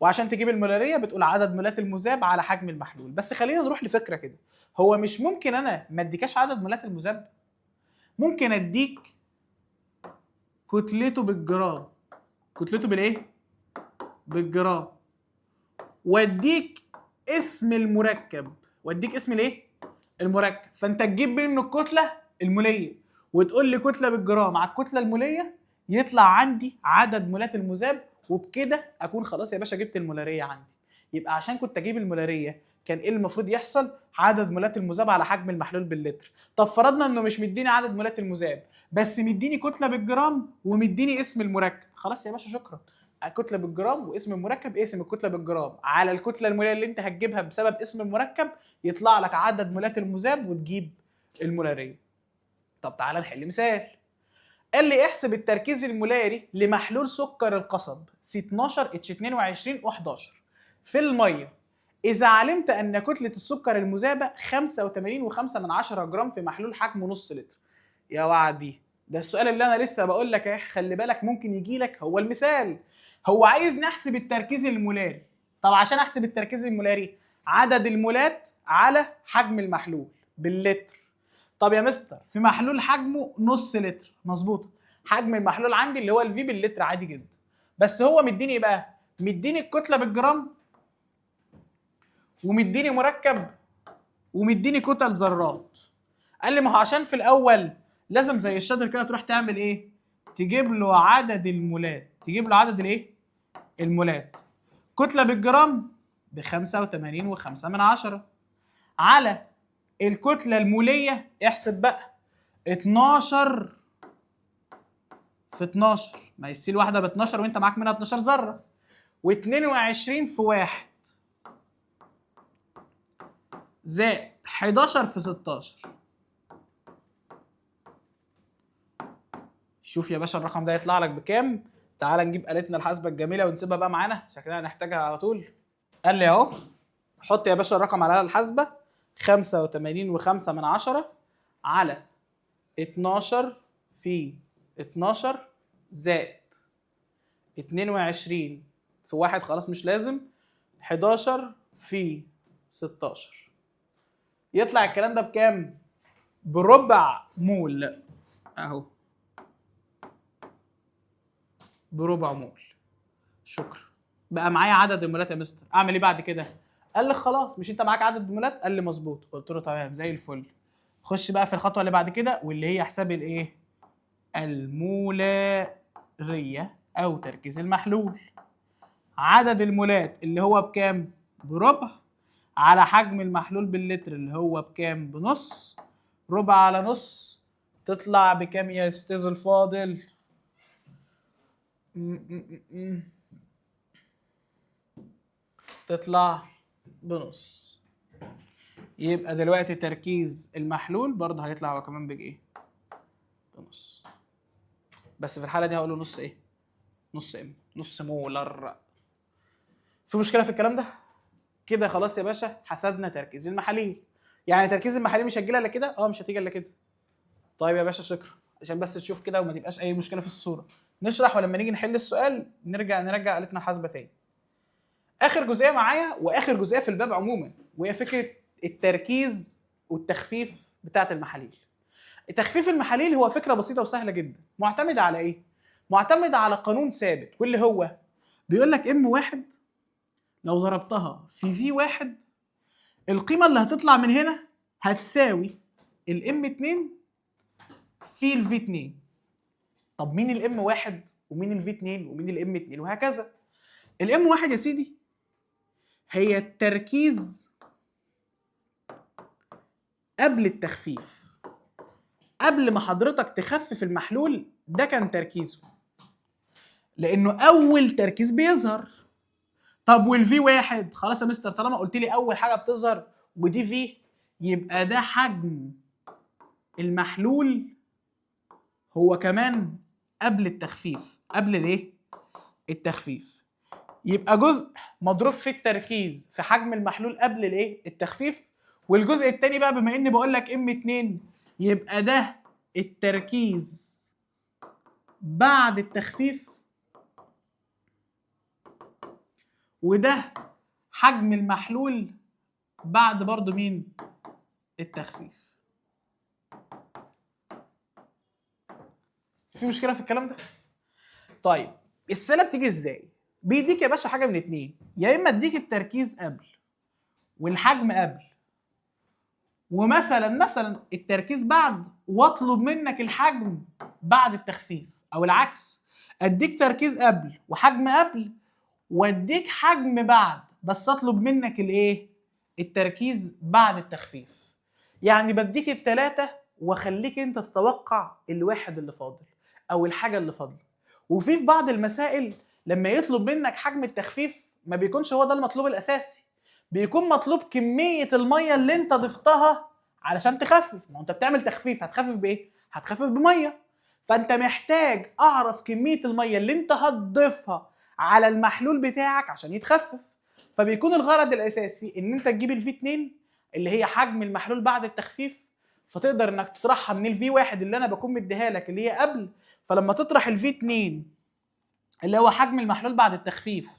وعشان تجيب المولاريه بتقول عدد مولات المذاب على حجم المحلول. بس خلينا نروح لفكره كده، هو مش ممكن انا ما اديكاش عدد مولات المذاب؟ ممكن اديك كتلته بالجرام، كتلته بالايه؟ بالجرام، واديك اسم المركب، واديك اسم الايه؟ المركب. فانت تجيب منه الكتله الموليه وتقول لي كتله بالجرام على الكتله الموليه، يطلع عندي عدد مولات المذاب، وبكده اكون خلاص يا باشا جبت المولاريه عندي. يبقى عشان كنت اجيب المولاريه كان ايه المفروض يحصل؟ عدد مولات المذاب على حجم المحلول باللتر. طب فرضنا انه مش مديني عدد مولات المذاب، بس مديني كتله بالجرام ومديني اسم المركب، خلاص يا باشا شكرا. كتله بالجرام واسم المركب، اقسم الكتله بالجرام على الكتله الموليه اللي انت هتجيبها بسبب اسم المركب، يطلع لك عدد مولات المذاب وتجيب المولاريه. طب تعالى نحل مثال. قال لي احسب التركيز المولاري لمحلول سكر القصب C12H22O11 في الميه اذا علمت ان كتله السكر المذابه 85.5 جرام في محلول حجمه نص لتر. يا وعدي، ده السؤال اللي انا لسه بقول لك اهي، خلي بالك ممكن يجي لك هو المثال. هو عايز نحسب التركيز المولاري. طب عشان احسب التركيز المولاري عدد المولات على حجم المحلول باللتر. طب يا مستر في محلول حجمه نص لتر، مظبوط. حجم المحلول عندي اللي هو الفي باللتر عادي جدا. بس هو مديني ايه بقى؟ مديني الكتله بالجرام، ومديني مركب، ومديني كتل ذرات. قال لي ما هو عشان في الاول لازم زي الشاطر كده تروح تعمل ايه؟ تجيب له عدد المولات، تجيب له عدد الايه؟ المولات. كتله بالجرام ب 85.5 على الكتله الموليه، احسب بقى 12 في 12، ما السيل واحده ب 12 وانت معاك منها 12 ذره، و22 في 1 زائد 11 في 16. شوف يا باشا الرقم ده يطلع لك بكام؟ تعال نجيب آلتنا الحاسبة الجميلة ونسيبها بقى معانا، شكلنا هنحتاجها على طول. قال لي اهو حط يا باشا الرقم على الآلة الحاسبة 85.5 على 12 في 12 زائد 22 في 1 خلاص مش لازم 11 في 16. يطلع الكلام ده بكام؟ بربع مول اهو، بربع مول. شكرا. بقى معايا عدد المولات يا مستر، اعمل ايه بعد كده؟ قال لي خلاص مش انت معاك عدد المولات؟ قال لي مظبوط. قلت له تمام زي الفل. خش بقى في الخطوه اللي بعد كده واللي هي حساب الايه؟ المولاريه او تركيز المحلول. عدد المولات اللي هو بكام؟ بربع، على حجم المحلول باللتر اللي هو بكام؟ بنص. ربع على نص تطلع بكام يا استاذ الفاضل؟ تطلع بنص. يبقى دلوقتي تركيز المحلول برضه هيطلع هو كمان بايه؟ بنص. بس في الحاله دي هقول له نص ايه؟ نص ام، نص مولر. في مشكله في الكلام ده؟ كده خلاص يا باشا حسبنا تركيز المحاليل. يعني تركيز المحاليل مش هتجيلها الا كده؟ مش هتيجي الا كده. طيب يا باشا شكرا، عشان بس تشوف كده وما تبقاش اي مشكله في الصوره. نشرح ولما نيجي نحل السؤال نرجع آلتنا الحاسبه تاني. اخر جزئيه معايا واخر جزئيه في الباب عموما، وهي فكره التركيز والتخفيف بتاعه المحاليل. تخفيف المحاليل هو فكره بسيطه وسهله جدا، معتمده على ايه؟ معتمده على قانون ثابت، واللي هو بيقول لك ام واحد لو ضربتها في في واحد، القيمه اللي هتطلع من هنا هتساوي الام 2 في الفي 2. طب مين الام واحد ومين الفي 2 ومين الام 2 وهكذا. الام واحد يا سيدي هي التركيز قبل التخفيف، قبل ما حضرتك تخفف المحلول ده كان تركيزه، لانه اول تركيز بيظهر. طب والفي واحد خلاص يا مستر، طالما قلت لي اول حاجه بتظهر ودي في، يبقى ده حجم المحلول هو كمان قبل التخفيف. قبل الايه؟ التخفيف. يبقى جزء مضروب في التركيز في حجم المحلول قبل الايه؟ التخفيف. والجزء الثاني بقى بما اني بقول لك ام 2، يبقى ده التركيز بعد التخفيف، وده حجم المحلول بعد برضو مين؟ التخفيف. في مشكله في الكلام ده؟ طيب السنه بتيجي ازاي؟ بيديك يا باشا حاجه من اتنين، يا اما اديك التركيز قبل والحجم قبل ومثلا التركيز بعد، واطلب منك الحجم بعد التخفيف، او العكس اديك تركيز قبل وحجم قبل واديك حجم بعد بس اطلب منك الايه؟ التركيز بعد التخفيف. يعني بديك الثلاثه واخليك انت تتوقع الواحد اللي فاضل او الحاجه اللي فاضله. وفي بعض المسائل لما يطلب منك حجم التخفيف ما بيكونش هو ده المطلوب الاساسي، بيكون مطلوب كميه الميه اللي انت ضفتها علشان تخفف. ما هو انت بتعمل تخفيف، هتخفف بايه؟ هتخفف بميه. فانت محتاج اعرف كميه الميه اللي انت هتضيفها على المحلول بتاعك عشان يتخفف. فبيكون الغرض الاساسي ان انت تجيب الفي 2 اللي هي حجم المحلول بعد التخفيف، فتقدر انك تطرحها من الفي 1 اللي انا بكون مديها لك اللي هي قبل. فلما تطرح الفي 2 اللي هو حجم المحلول بعد التخفيف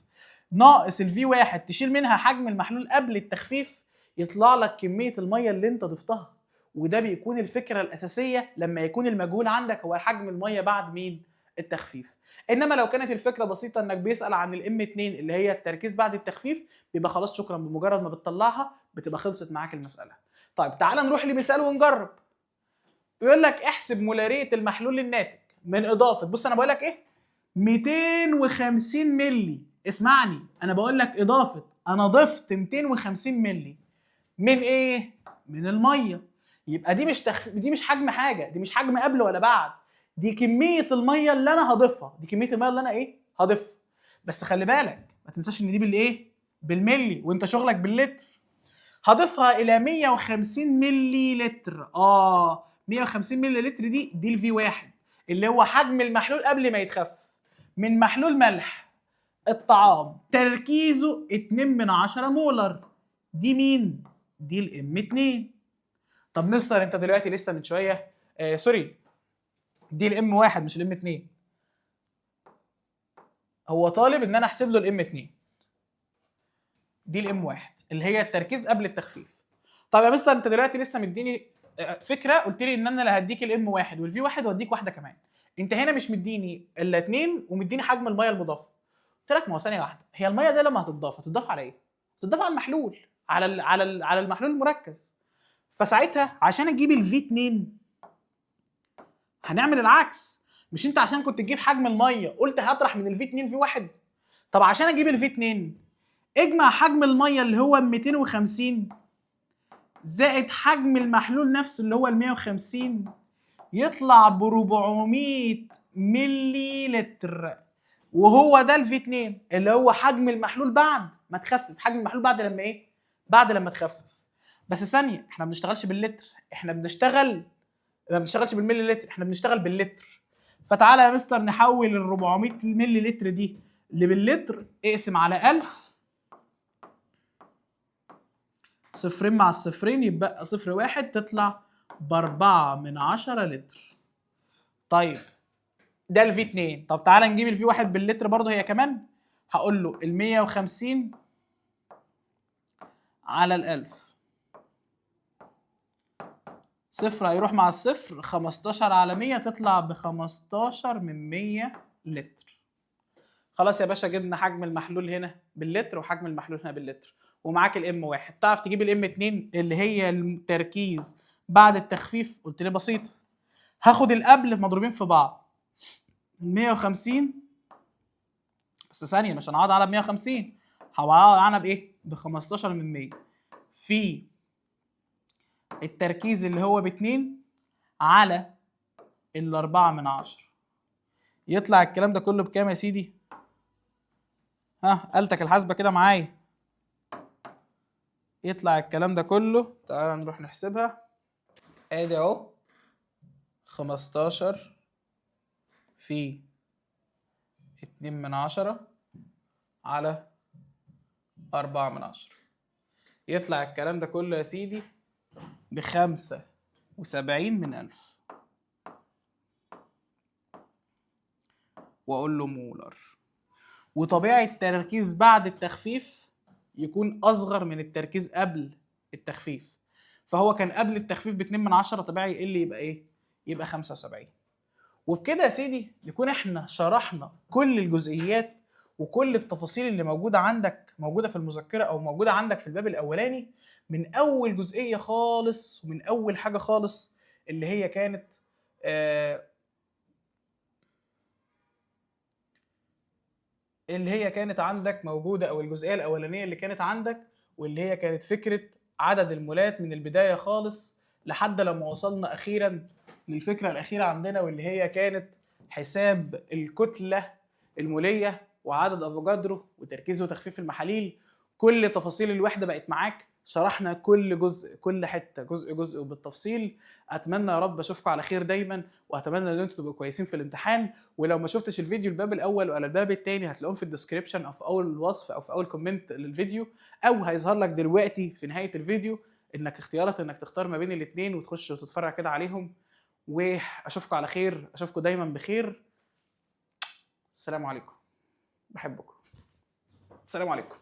ناقص الفي 1 تشيل منها حجم المحلول قبل التخفيف، يطلع لك كميه الميه اللي انت ضفتها. وده بيكون الفكره الاساسيه لما يكون المجهول عندك هو حجم الميه بعد مين؟ التخفيف. انما لو كانت الفكره بسيطه انك بيسال عن الام 2 اللي هي التركيز بعد التخفيف، بيبقى خلاص شكرا، بمجرد ما بتطلعها بتبقى خلصت معاك المساله. طيب تعال نروح لمثال ونجرب. يقول لك احسب مولاريه المحلول الناتج من اضافه، بص انا بقول لك ايه؟ 250 مللي. اسمعني، انا بقول لك اضافه، انا ضفت 250 مللي من ايه؟ من الميه. يبقى دي مش حجم حاجه، دي مش حجم قبل ولا بعد، دي كميه الميه اللي انا هضيفها، دي كميه الميه اللي انا ايه؟ هضيفها. بس خلي بالك ما تنساش ان دي بالايه؟ بالملي، وانت شغلك باللتر. هضيفها الى 150 ملي لتر. 150 ملي لتر دي الفي 1 اللي هو حجم المحلول قبل ما يتخفف من محلول ملح الطعام تركيزه 2/10 مولر. دي مين؟ دي الام 2. طب مستر انت دلوقتي لسه من شويه سوري، دي الام 1 مش الام 2. هو طالب ان انا احسب له الام 2. دي الام 1 اللي هي التركيز قبل التخفيف. طب يا مستر انت دلوقتي لسه مديني فكره، قلت لي ان انا اللي هديك الام 1 والفي 1 واديك واحده كمان. انت هنا مش مديني الا 2 ومديني حجم الميه المضافه. قلت لك ما هو ثانيه واحده، هي الميه دي لما هتضاف على ايه؟ هتضاف على المحلول، على المحلول المركز. فساعتها عشان اجيب الفي 2 هنعمل العكس. مش انت عشان كنت تجيب حجم الميه قلت هطرح من الفي 2 في 1؟ طب عشان اجيب الفي 2 اجمع حجم الميه اللي هو 250 زائد حجم المحلول نفسه اللي هو ال 150 يطلع ب 400 ملي لتر، وهو ده الفي 2 اللي هو حجم المحلول بعد ما تخفف. حجم المحلول بعد لما ايه؟ بعد لما تخفف. بس ثانيه، احنا ما بنشتغلش باللتر، احنا ما بنشتغلش بالملي لتر، احنا بنشتغل باللتر. فتعالى يا مستر نحول ال 400 ملي لتر دي اللي باللتر، اقسم على 1000، صفرين مع الصفرين يبقى 0.1، تطلع ب4 لتر. طيب ده الفي 2. طب تعالى نجيب الفي 1 باللتر برضه هي كمان. هقول له ال 150 على ال 1000، صفر هيروح مع الصفر، 15 على 100 تطلع ب 15 من 100 لتر. خلاص يا باشا، جبنا حجم المحلول هنا باللتر وحجم المحلول هنا باللتر، ومعاك الام 1. تعرف تجيب الام 2 اللي هي التركيز بعد التخفيف؟ قلت لي بسيطه، هاخد القبل مضروبين في بعض، 150 بس ثانيه مش هنعوض على 150، هعوض عنها بايه؟ ب 15 من 100 في التركيز اللي هو ب2 على ال4 يطلع الكلام ده كله بكام يا سيدي؟ ها آلتك الحاسبة كده معايا. يطلع الكلام ده كله، تعالى نروح نحسبها. ادي اهو 15 في 2 على 4، يطلع الكلام ده كله يا سيدي ب75/1000. واقول له مولر. وطبيعي التركيز بعد التخفيف يكون اصغر من التركيز قبل التخفيف، فهو كان قبل التخفيف ب2، طبيعي يقل يبقى ايه؟ يبقى 75. وبكده يا سيدي نكون احنا شرحنا كل الجزئيات وكل التفاصيل اللي موجوده عندك، موجوده في المذكره او موجوده عندك في الباب الاولاني، من اول جزئيه خالص ومن اول حاجه خالص اللي هي كانت عندك موجوده، او الجزئيه الاولانيه اللي كانت عندك، واللي هي كانت فكره عدد المولات من البدايه خالص لحد لما وصلنا اخيرا للفكره الاخيره عندنا، واللي هي كانت حساب الكتله الموليه وعدد افوجادرو وتركيز وتخفيف المحاليل. كل تفاصيل الوحده بقت معاك، شرحنا كل جزء، كل حته جزء جزء وبالتفصيل. اتمنى يا رب اشوفكم على خير دايما، واتمنى ان انتم تبقوا كويسين في الامتحان. ولو ما شفتش الفيديو الباب الاول ولا الباب الثاني هتلاقوهم في الديسكريبشن او في اول الوصف او في اول كومنت للفيديو، او هيظهر لك دلوقتي في نهايه الفيديو انك اختيارات انك تختار ما بين الاثنين وتخش وتتفرج كده عليهم. واشوفكم على خير، اشوفكم دايما بخير. السلام عليكم، بحبكم. السلام عليكم.